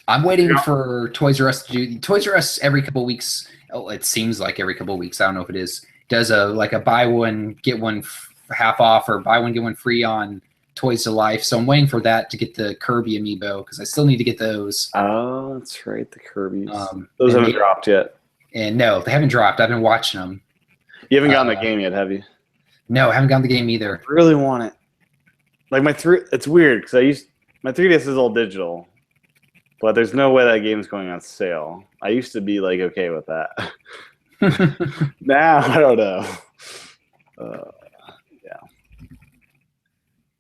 Speaker 2: I'm waiting for Toys R Us to do. Toys R Us every couple of weeks. Oh, it seems like every couple of weeks. I don't know if it is. Does a buy one get one half off or buy one get one free on Toys to Life. So I'm waiting for that to get the Kirby amiibo because I still need to get those.
Speaker 1: Oh, that's right, the Kirby's. Those haven't dropped yet.
Speaker 2: And no, they haven't dropped. I've been watching them.
Speaker 1: You haven't gotten the game yet, have you?
Speaker 2: No, I haven't gotten the game either.
Speaker 1: I really want it. Like it's weird because my 3DS is all digital. But there's no way that game's going on sale. I used to be like okay with that. Now I don't know. Yeah.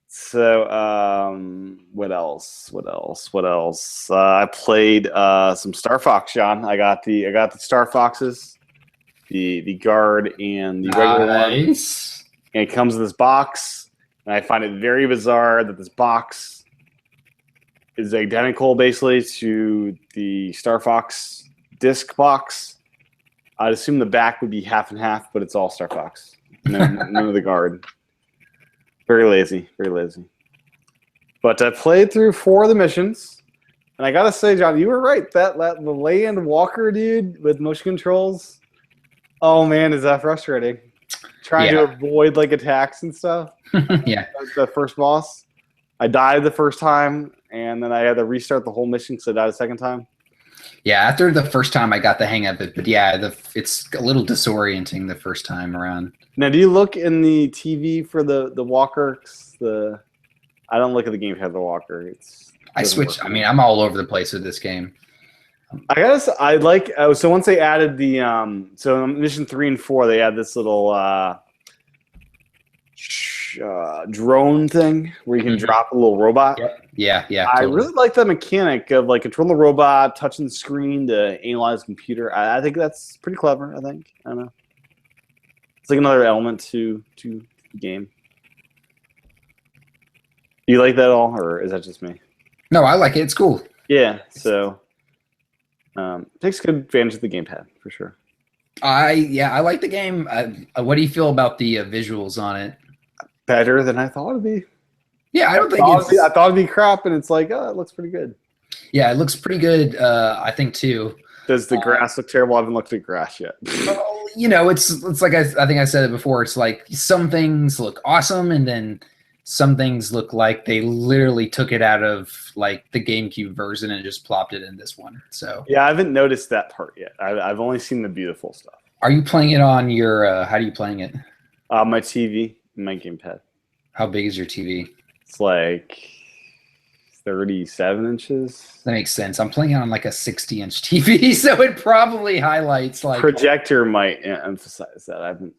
Speaker 1: So what else? I played some Star Fox, John. I got the Star Foxes, the guard and the regular one.
Speaker 2: Nice.
Speaker 1: And it comes in this box, and I find it very bizarre that this box is identical basically to the Star Fox disc box. I'd assume the back would be half and half, but it's all Star Fox. None of the guard. Very lazy. But I played through 4 of the missions, and I gotta say, John, you were right. That the Land Walker dude with motion controls. Oh man, is that frustrating? Trying to avoid like attacks and stuff.
Speaker 2: Yeah.
Speaker 1: The first boss. I died the first time, and then I had to restart the whole mission because I died a second time.
Speaker 2: Yeah, after the first time I got the hang of it, but yeah, it's a little disorienting the first time around.
Speaker 1: Now, do you look in the TV for the walker? I don't look at the gamepad the walker.
Speaker 2: I switch. I mean, I'm all over the place with this game.
Speaker 1: I guess I like. So once they added the so in mission 3 and 4, they had this little drone thing where you can drop a little robot.
Speaker 2: Yeah.
Speaker 1: I really like the mechanic of like controlling the robot, touching the screen to analyze the computer. I think that's pretty clever. I don't know. It's like another element to the game. Do you like that at all, or is that just me?
Speaker 2: No, I like it. It's cool.
Speaker 1: Yeah. So takes good advantage of the gamepad for sure.
Speaker 2: I like the game. What do you feel about the visuals on it?
Speaker 1: Better than I thought it'd be.
Speaker 2: Yeah, I
Speaker 1: thought it'd be crap, and it's like, oh, it looks pretty good.
Speaker 2: Yeah, it looks pretty good. I think too.
Speaker 1: Does the grass look terrible? I haven't looked at grass yet.
Speaker 2: Oh it's like I think I said it before. It's like some things look awesome, and then some things look like they literally took it out of like the GameCube version and just plopped it in this one. So
Speaker 1: Yeah, I haven't noticed that part yet. I've only seen the beautiful stuff.
Speaker 2: are you playing it on your? How are you playing it?
Speaker 1: My TV, my gamepad.
Speaker 2: How big is your TV?
Speaker 1: It's like 37 inches.
Speaker 2: That makes sense. I'm playing it on like a 60-inch TV, so it probably highlights like
Speaker 1: Projector might emphasize that. I haven't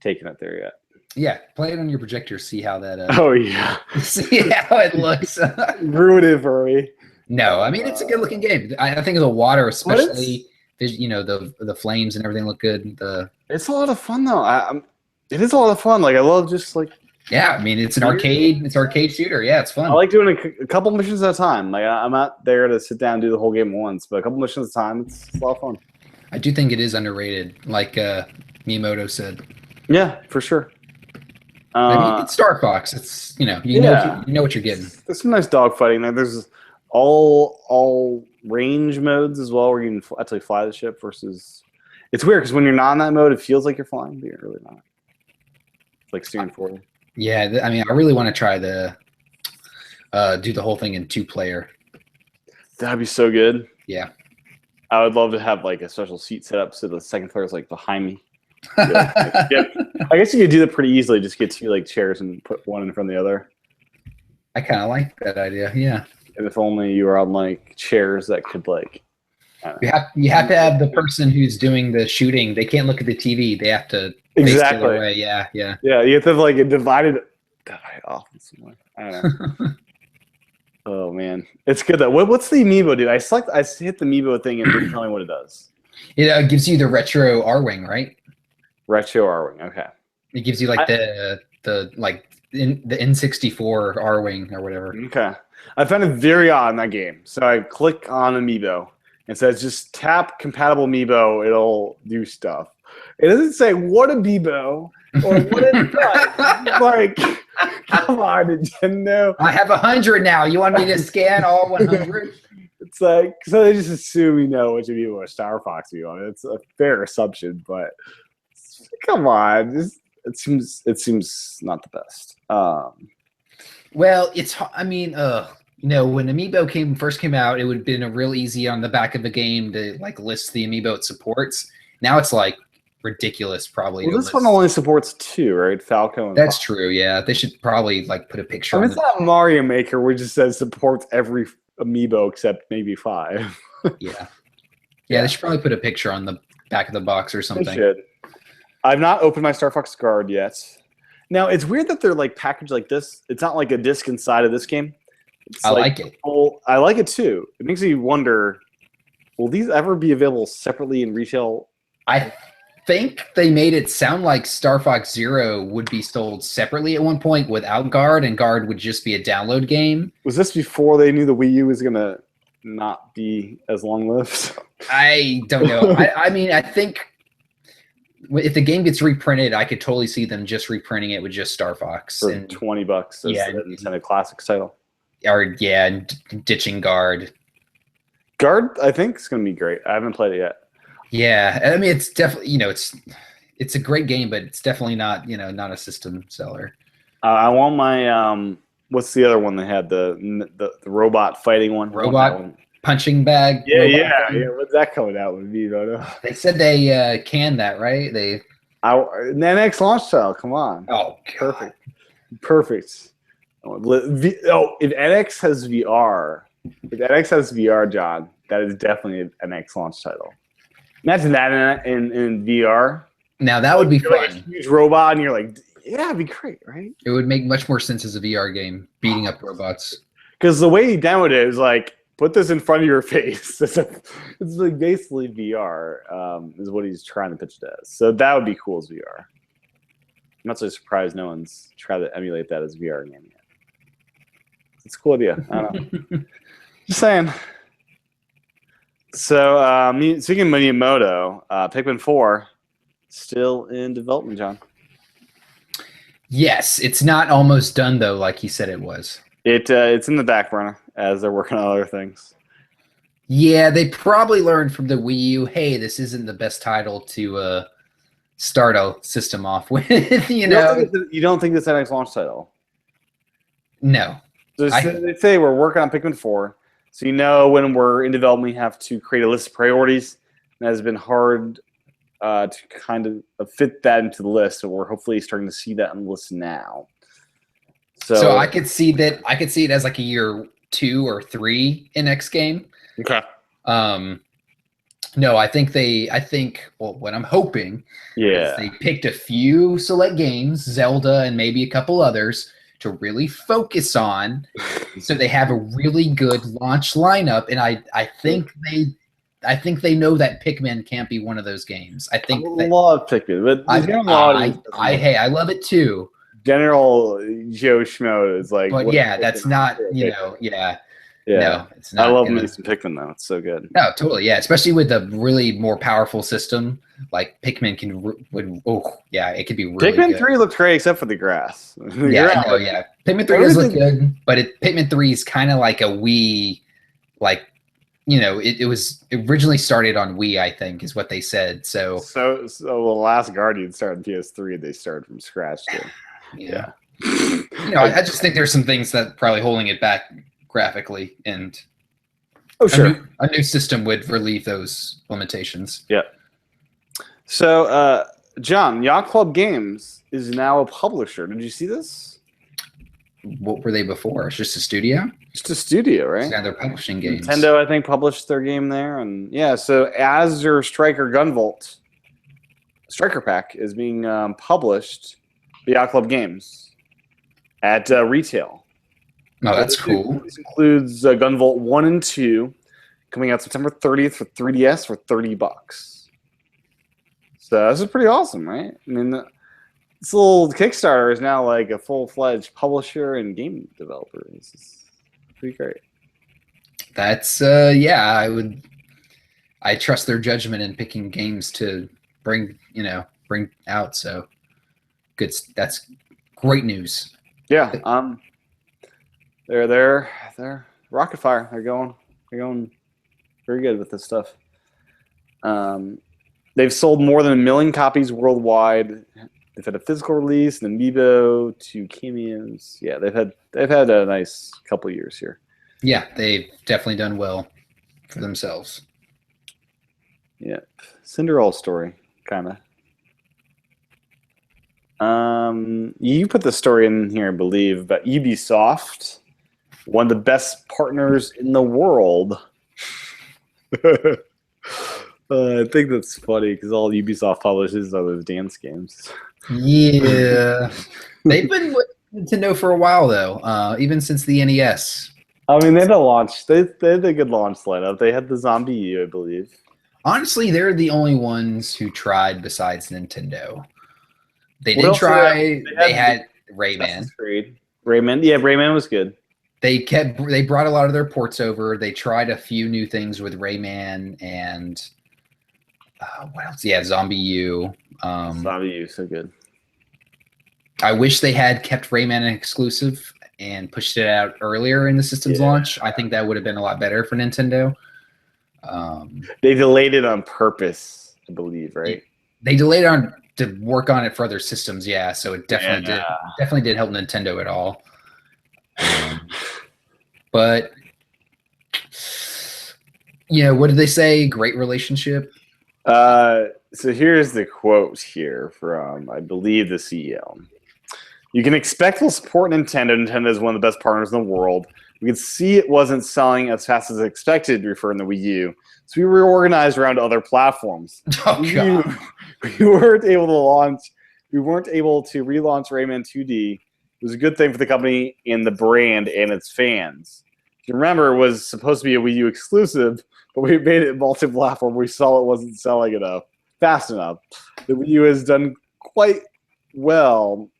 Speaker 1: taken it there yet.
Speaker 2: yeah. Play it on your projector. See how that.
Speaker 1: Oh yeah,
Speaker 2: See how it looks.
Speaker 1: ruined it for me.
Speaker 2: No, I mean it's a good-looking game. I think the water, especially, the flames and everything look good.
Speaker 1: It's a lot of fun though. It is a lot of fun. Like I love just like.
Speaker 2: Yeah, I mean it's an arcade. It's an arcade shooter. Yeah, it's fun.
Speaker 1: I like doing a couple missions at a time. Like I'm not there to sit down and do the whole game at once, but a couple missions at a time, it's a lot of fun.
Speaker 2: I do think it is underrated, like Miyamoto said.
Speaker 1: Yeah, for sure.
Speaker 2: I mean, it's Star Fox. It's you know what you're getting.
Speaker 1: There's some nice dogfighting there. There's all range modes as well, where you can actually fly the ship. Versus, it's weird because when you're not in that mode, it feels like you're flying, but you're really not. It's like steering forward.
Speaker 2: Yeah, I mean, I really want to try do the whole thing in 2-player.
Speaker 1: That'd be so good.
Speaker 2: Yeah,
Speaker 1: I would love to have like a special seat set up so the second player is like behind me. Yeah. I guess you could do that pretty easily. Just get 2 like chairs and put one in front of the other.
Speaker 2: I kind of like that idea. Yeah,
Speaker 1: And if only you were on like chairs that could like.
Speaker 2: you have to have the person who's doing the shooting. They can't look at the TV. They have to face the other way. Yeah.
Speaker 1: Yeah, you have to have like a divide off in some way. I don't know. Oh man, it's good though. What's the amiibo, dude? I hit the amiibo thing and didn't tell me what it does.
Speaker 2: It gives you the retro R-wing, right?
Speaker 1: Retro R-wing. Okay.
Speaker 2: It gives you like the N64 R-wing or whatever.
Speaker 1: Okay. I found it very odd in that game. So I click on amiibo and says just tap compatible amiibo. It'll do stuff. It doesn't say what amiibo or what it does. Like, come on, Nintendo.
Speaker 2: I have 100 now. You want me to scan all 100?
Speaker 1: It's like, so they just assume you know which amiibo a Star Fox amiibo. It's a fair assumption, but come on. It seems not the best.
Speaker 2: Well, I mean, when Amiibo first came out, it would have been a real easy on the back of the game to like list the Amiibo it supports. Now it's like ridiculous, probably.
Speaker 1: Well, this one only supports 2, right? Falco and
Speaker 2: That's
Speaker 1: Fox.
Speaker 2: true. Yeah, they should probably like put a picture.
Speaker 1: I mean, it's not Mario Maker, which just says supports every amiibo except maybe 5.
Speaker 2: Yeah, they should probably put a picture on the back of the box or something.
Speaker 1: They should. I've not opened my Star Fox Guard yet. Now it's weird that they're like packaged like this. It's not like a disc inside of this game. It's
Speaker 2: I like it.
Speaker 1: I like it too. It makes me wonder: will these ever be available separately in retail?
Speaker 2: I think they made it sound like Star Fox Zero would be sold separately at one point without Guard, and Guard would just be a download game.
Speaker 1: Was this before they knew the Wii U was gonna not be as long-lived?
Speaker 2: I don't know. I mean, I think if the game gets reprinted, I could totally see them just reprinting it with just Star Fox
Speaker 1: For
Speaker 2: and
Speaker 1: $20 as
Speaker 2: Yeah.
Speaker 1: the Nintendo Classics title.
Speaker 2: ditching Guard.
Speaker 1: Guard, I think, is gonna be great. I haven't played it yet.
Speaker 2: Yeah, I mean, it's definitely it's a great game, but it's definitely not not a system seller.
Speaker 1: I want my what's the other one they had the robot fighting one?
Speaker 2: Robot?
Speaker 1: I want that one.
Speaker 2: Punching bag.
Speaker 1: Yeah,
Speaker 2: robot
Speaker 1: yeah,
Speaker 2: thing.
Speaker 1: yeah. What's that coming out with me?
Speaker 2: They said they canned that, right?
Speaker 1: An NX launch title. Come on,
Speaker 2: Oh, God.
Speaker 1: perfect. If NX has VR, John, that is definitely an NX launch title. Imagine that in VR.
Speaker 2: Now that would be
Speaker 1: You're like a
Speaker 2: fun.
Speaker 1: huge robot, and you're like, yeah, it'd be great, right?
Speaker 2: It would make much more sense as a VR game, beating up robots.
Speaker 1: Because the way he demoed it is like, put this in front of your face. It's like basically VR is what he's trying to pitch it as. So that would be cool as VR. I'm not so surprised no one's tried to emulate that as VR game yet. It's a cool idea. I don't know. Just saying. So speaking of Miyamoto, Pikmin 4 still in development, John.
Speaker 2: Yes, it's not almost done though, like he said it was.
Speaker 1: It's in the back burner as they're working on other things.
Speaker 2: Yeah, they probably learned from the Wii U, hey, this isn't the best title to start a system off with.
Speaker 1: You don't think it's the next launch title?
Speaker 2: No.
Speaker 1: So they say we're working on Pikmin 4. So when we're in development, we have to create a list of priorities. And it has been hard to kind of fit that into the list. So we're hopefully starting to see that on the list now.
Speaker 2: So I could see that. I could see it as like a year 2 or 3 in X game.
Speaker 1: Okay.
Speaker 2: No, I think what I'm hoping is they picked a few select games, Zelda and maybe a couple others, to really focus on, so they have a really good launch lineup. And I think they know that Pikmin can't be one of those games. I
Speaker 1: love Pikmin, but
Speaker 2: I love it too.
Speaker 1: General Joe Schmo is like,
Speaker 2: but yeah, that's not No, it's not.
Speaker 1: I love me some Pikmin though; it's so good.
Speaker 2: No, totally, yeah. Especially with a really more powerful system, like Pikmin it could be really
Speaker 1: Pikmin
Speaker 2: good.
Speaker 1: 3 looked great except for the grass.
Speaker 2: Pikmin 3 does look good, but Pikmin 3 is kind of like a Wii, like it was originally started on Wii, I think, is what they said. So
Speaker 1: the Last Guardian started on PS3. They started from scratch too.
Speaker 2: Yeah. I just think there's some things that probably holding it back graphically, and a new system would relieve those limitations.
Speaker 1: Yeah. So, John, Yacht Club Games is now a publisher. Did you see this?
Speaker 2: What were they before? It's just a studio?
Speaker 1: Just a studio, right?
Speaker 2: Yeah, they're publishing games.
Speaker 1: Nintendo, I think, published their game there. And yeah, so Azure Striker Gunvolt Striker Pack is being published by Yacht Club Games at retail.
Speaker 2: Oh, that's cool.
Speaker 1: This includes Gunvolt 1 and 2 coming out September 30th for 3DS for $30. So this is pretty awesome, right? I mean, this little Kickstarter is now like a full-fledged publisher and game developer. This is pretty great.
Speaker 2: That's I trust their judgment in picking games to bring out. So good. That's great news.
Speaker 1: Yeah. They're rocket fire. They're going very good with this stuff. They've sold more than 1 million copies worldwide. They've had a physical release, an amiibo, 2 cameos. Yeah, they've had a nice couple years here.
Speaker 2: Yeah, they've definitely done well for themselves.
Speaker 1: Yeah, Cinderella story, kind of. You put the story in here, I believe, about Ubisoft, one of the best partners in the world. I think that's funny because all Ubisoft publishes are those dance games.
Speaker 2: Yeah, they've been with Nintendo for a while though, even since the NES.
Speaker 1: I mean, they had a launch. They had a good launch lineup. They had the Zombie U, I believe.
Speaker 2: Honestly, they're the only ones who tried besides Nintendo. They did try. They had Rayman.
Speaker 1: Rayman, yeah, Rayman was good.
Speaker 2: They brought a lot of their ports over. They tried a few new things with Rayman and what else? Yeah, Zombie U.
Speaker 1: Zombie U, so good.
Speaker 2: I wish they had kept Rayman an exclusive and pushed it out earlier in the system's launch. I think that would have been a lot better for Nintendo.
Speaker 1: They delayed it on purpose, I believe, right?
Speaker 2: They delayed on to work on it for other systems, yeah. So it definitely did help Nintendo at all. But what did they say? Great relationship.
Speaker 1: So here's the quote here from, I believe, the CEO. You can expect we'll support Nintendo. Nintendo is one of the best partners in the world. We could see it wasn't selling as fast as expected, referring to Wii U. So we reorganized around other platforms.
Speaker 2: Oh, God.
Speaker 1: We weren't able to launch. We weren't able to relaunch Rayman 2D. It was a good thing for the company and the brand and its fans. If you remember, it was supposed to be a Wii U exclusive, but we made it multi-platform. We saw it wasn't selling fast enough. The Wii U has done quite well.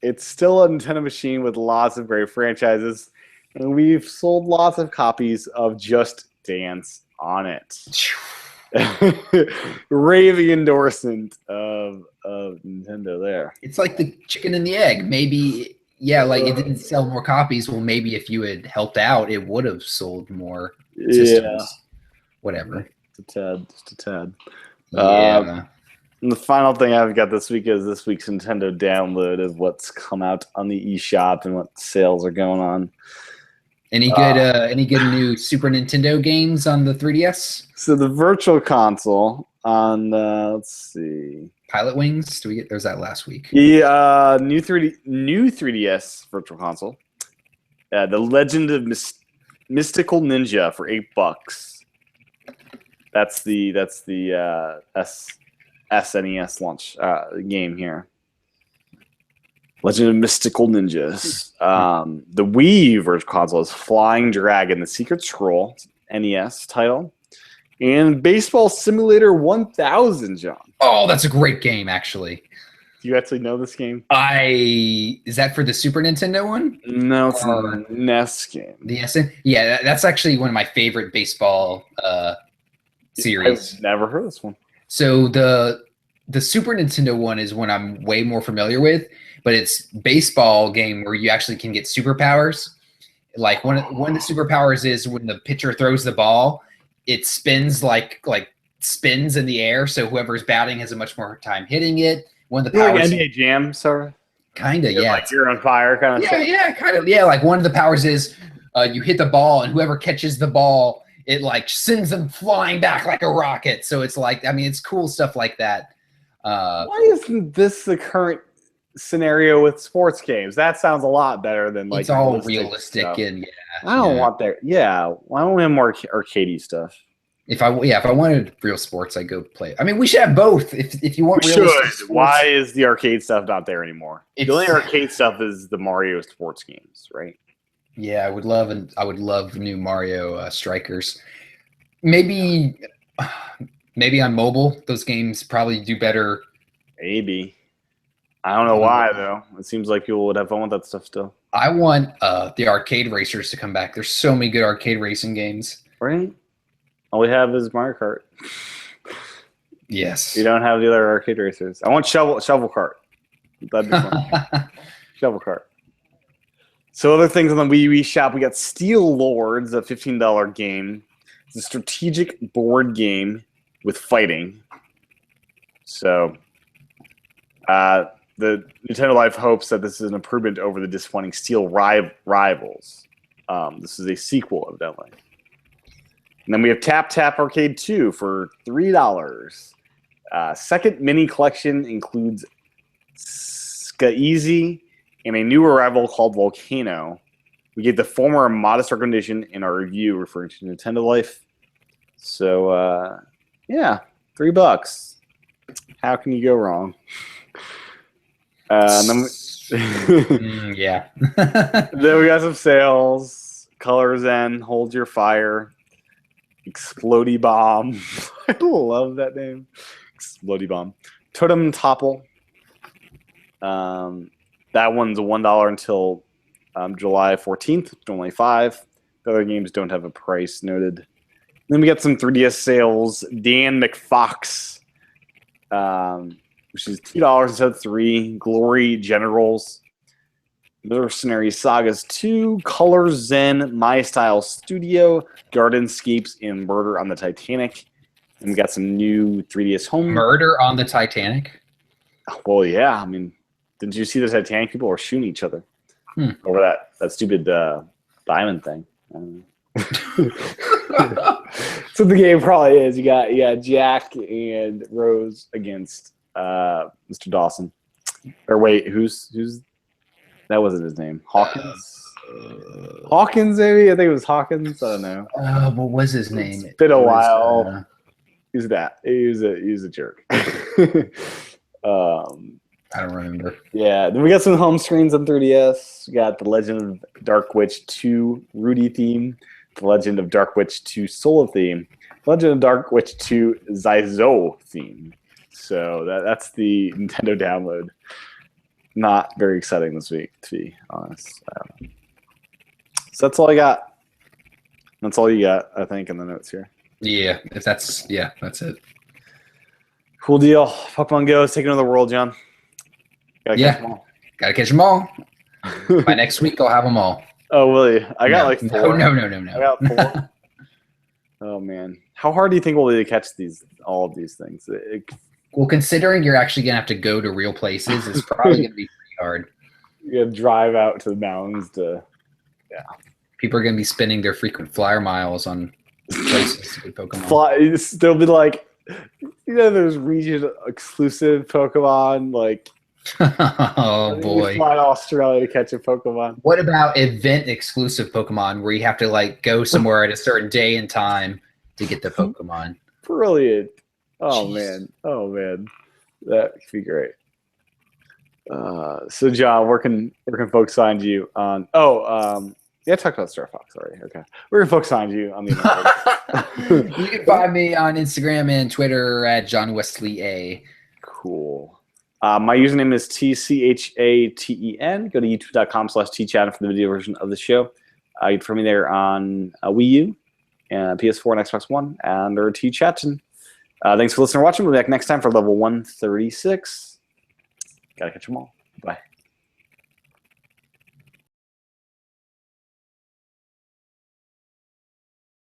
Speaker 1: It's still a Nintendo machine with lots of great franchises, and we've sold lots of copies of Just Dance on it. Raving endorsement of Nintendo there.
Speaker 2: It's like the chicken and the egg. Maybe, like it didn't sell more copies. Well, maybe if you had helped out, it would have sold more systems. Whatever.
Speaker 1: Just a tad.
Speaker 2: Yeah.
Speaker 1: And the final thing I've got this week is this week's Nintendo download of what's come out on the eShop and what sales are going on.
Speaker 2: Any good new Super Nintendo games on the 3DS?
Speaker 1: So the Virtual Console on let's see,
Speaker 2: Pilot Wings. There was that last week?
Speaker 1: the new 3DS Virtual Console. The Legend of Mystical Ninja for $8. That's the SNES launch game here. Legend of Mystical Ninjas. The Wii Virtual Console is Flying Dragon: The Secret Scroll, NES title, and Baseball Simulator 1000. John,
Speaker 2: Oh, that's a great game, actually.
Speaker 1: do you actually know this game?
Speaker 2: Is that for the Super Nintendo one?
Speaker 1: No, it's not a NES game.
Speaker 2: The SN? Yeah, that's actually one of my favorite baseball series.
Speaker 1: I've never heard of this one.
Speaker 2: So the Super Nintendo one is one I'm way more familiar with, but it's baseball game where you actually can get superpowers. Like one of the superpowers is when the pitcher throws the ball, it spins like spins in the air, so whoever's batting has a much more time hitting it. One of the
Speaker 1: Like
Speaker 2: powers,
Speaker 1: NBA Jam, sort of.
Speaker 2: kinda, yeah,
Speaker 1: Like you're on fire, kind of.
Speaker 2: yeah,
Speaker 1: stuff.
Speaker 2: yeah, kind of, yeah. Like one of the powers is you hit the ball, and whoever catches the ball, it like sends them flying back like a rocket. So it's like, I mean, it's cool stuff like that.
Speaker 1: Why isn't this the current scenario with sports games? That sounds a lot better than like
Speaker 2: It's all realistic
Speaker 1: stuff.
Speaker 2: and
Speaker 1: I don't
Speaker 2: yeah.
Speaker 1: want that. Yeah, why don't we have more arcadey stuff?
Speaker 2: If I wanted real sports, I'd go play. I mean, we should have both. If you want
Speaker 1: We
Speaker 2: realistic
Speaker 1: should.
Speaker 2: sports,
Speaker 1: Why is the arcade stuff not there anymore? The
Speaker 2: It's-
Speaker 1: only arcade stuff is the Mario sports games, right?
Speaker 2: Yeah, I would love new Mario Strikers. Maybe on mobile, those games probably do better.
Speaker 1: Maybe. I don't know why though. It seems like people would have fun with that stuff still,
Speaker 2: I want the arcade racers to come back. There's so many good arcade racing games.
Speaker 1: right? All we have is Mario Kart.
Speaker 2: Yes.
Speaker 1: You don't have the other arcade racers. I want shovel cart. That'd be fun. Shovel cart. So other things on the Wii shop, we got Steel Lords, a $15 game. It's a strategic board game with fighting. So the Nintendo Life hopes that this is an improvement over the disappointing Steel Rivals. This is a sequel, evidently. And then we have Tap Tap Arcade 2 for $3. Second mini collection includes Skaeasy and a new arrival called Volcano. We gave the former a modest recommendation in our review referring to Nintendo Life. So, yeah, $3. How can you go wrong? And then
Speaker 2: Yeah.
Speaker 1: then we got some sales. Colors End, Hold Your Fire, Explodey Bomb. I love that name. Explodey Bomb. Totem Topple. That one's $1 until July 14th, only $5. The other games don't have a price noted. Then we got some 3DS sales. Dan McFox, which is $2 instead of $3. Glory Generals. Mercenary Sagas 2, Color Zen, My Style Studio, Gardenscapes, and Murder on the Titanic. And we got some new 3DS Home.
Speaker 2: Murder on the Titanic.
Speaker 1: Well, yeah. I mean, didn't you see the Titanic? People were shooting each other over that stupid diamond thing. I don't know. So the game probably is. You got Jack and Rose against Mr. Dawson. Or wait, who's that wasn't his name. Hawkins? Hawkins, maybe? I think it was Hawkins. I don't know.
Speaker 2: What was his name?
Speaker 1: It's been a
Speaker 2: It was,
Speaker 1: while. Who's that? He was a jerk.
Speaker 2: I don't remember.
Speaker 1: Yeah, then we got some home screens on 3DS. We got the Legend of Dark Witch 2 Rudy theme, the Legend of Dark Witch 2 Sola theme, Legend of Dark Witch 2 Zaizo theme. So that's the Nintendo download. Not very exciting this week, to be honest. So that's all I got. That's all you got, I think, in the notes here.
Speaker 2: Yeah, that's it.
Speaker 1: Cool deal. Pokemon Go is taking over the world, John. Gotta catch them all.
Speaker 2: Gotta catch them all. By next week, I'll have them all.
Speaker 1: Oh, will you? I got like
Speaker 2: No,
Speaker 1: 4.
Speaker 2: no.
Speaker 1: I got 4. Oh man, how hard do you think will be to catch all of these things?
Speaker 2: Well, considering you're actually gonna have to go to real places, it's probably gonna be pretty hard.
Speaker 1: You gotta drive out to the mountains to.
Speaker 2: People are gonna be spending their frequent flyer miles on places to get Pokemon.
Speaker 1: They'll be like, those region exclusive Pokemon, like.
Speaker 2: Oh
Speaker 1: You
Speaker 2: boy.
Speaker 1: fly to Australia to catch a Pokemon.
Speaker 2: What about event exclusive Pokemon where you have to like go somewhere at a certain day and time to get the Pokemon?
Speaker 1: Brilliant. Oh
Speaker 2: Jeez.
Speaker 1: man, that could be great. So John, where can folks find you on? Yeah, I talked about Star Fox already. Okay, where can folks find you on the internet?
Speaker 2: You can find me on Instagram and Twitter at John Wesley A.
Speaker 1: Cool. My username is TCHATEN. Go to youtube.com/tchatten for the video version of the show. You can find me there on Wii U, and PS4 and Xbox One, and or tchatten. Thanks for listening or watching. We'll be back next time for level 136. Gotta catch them all. Bye.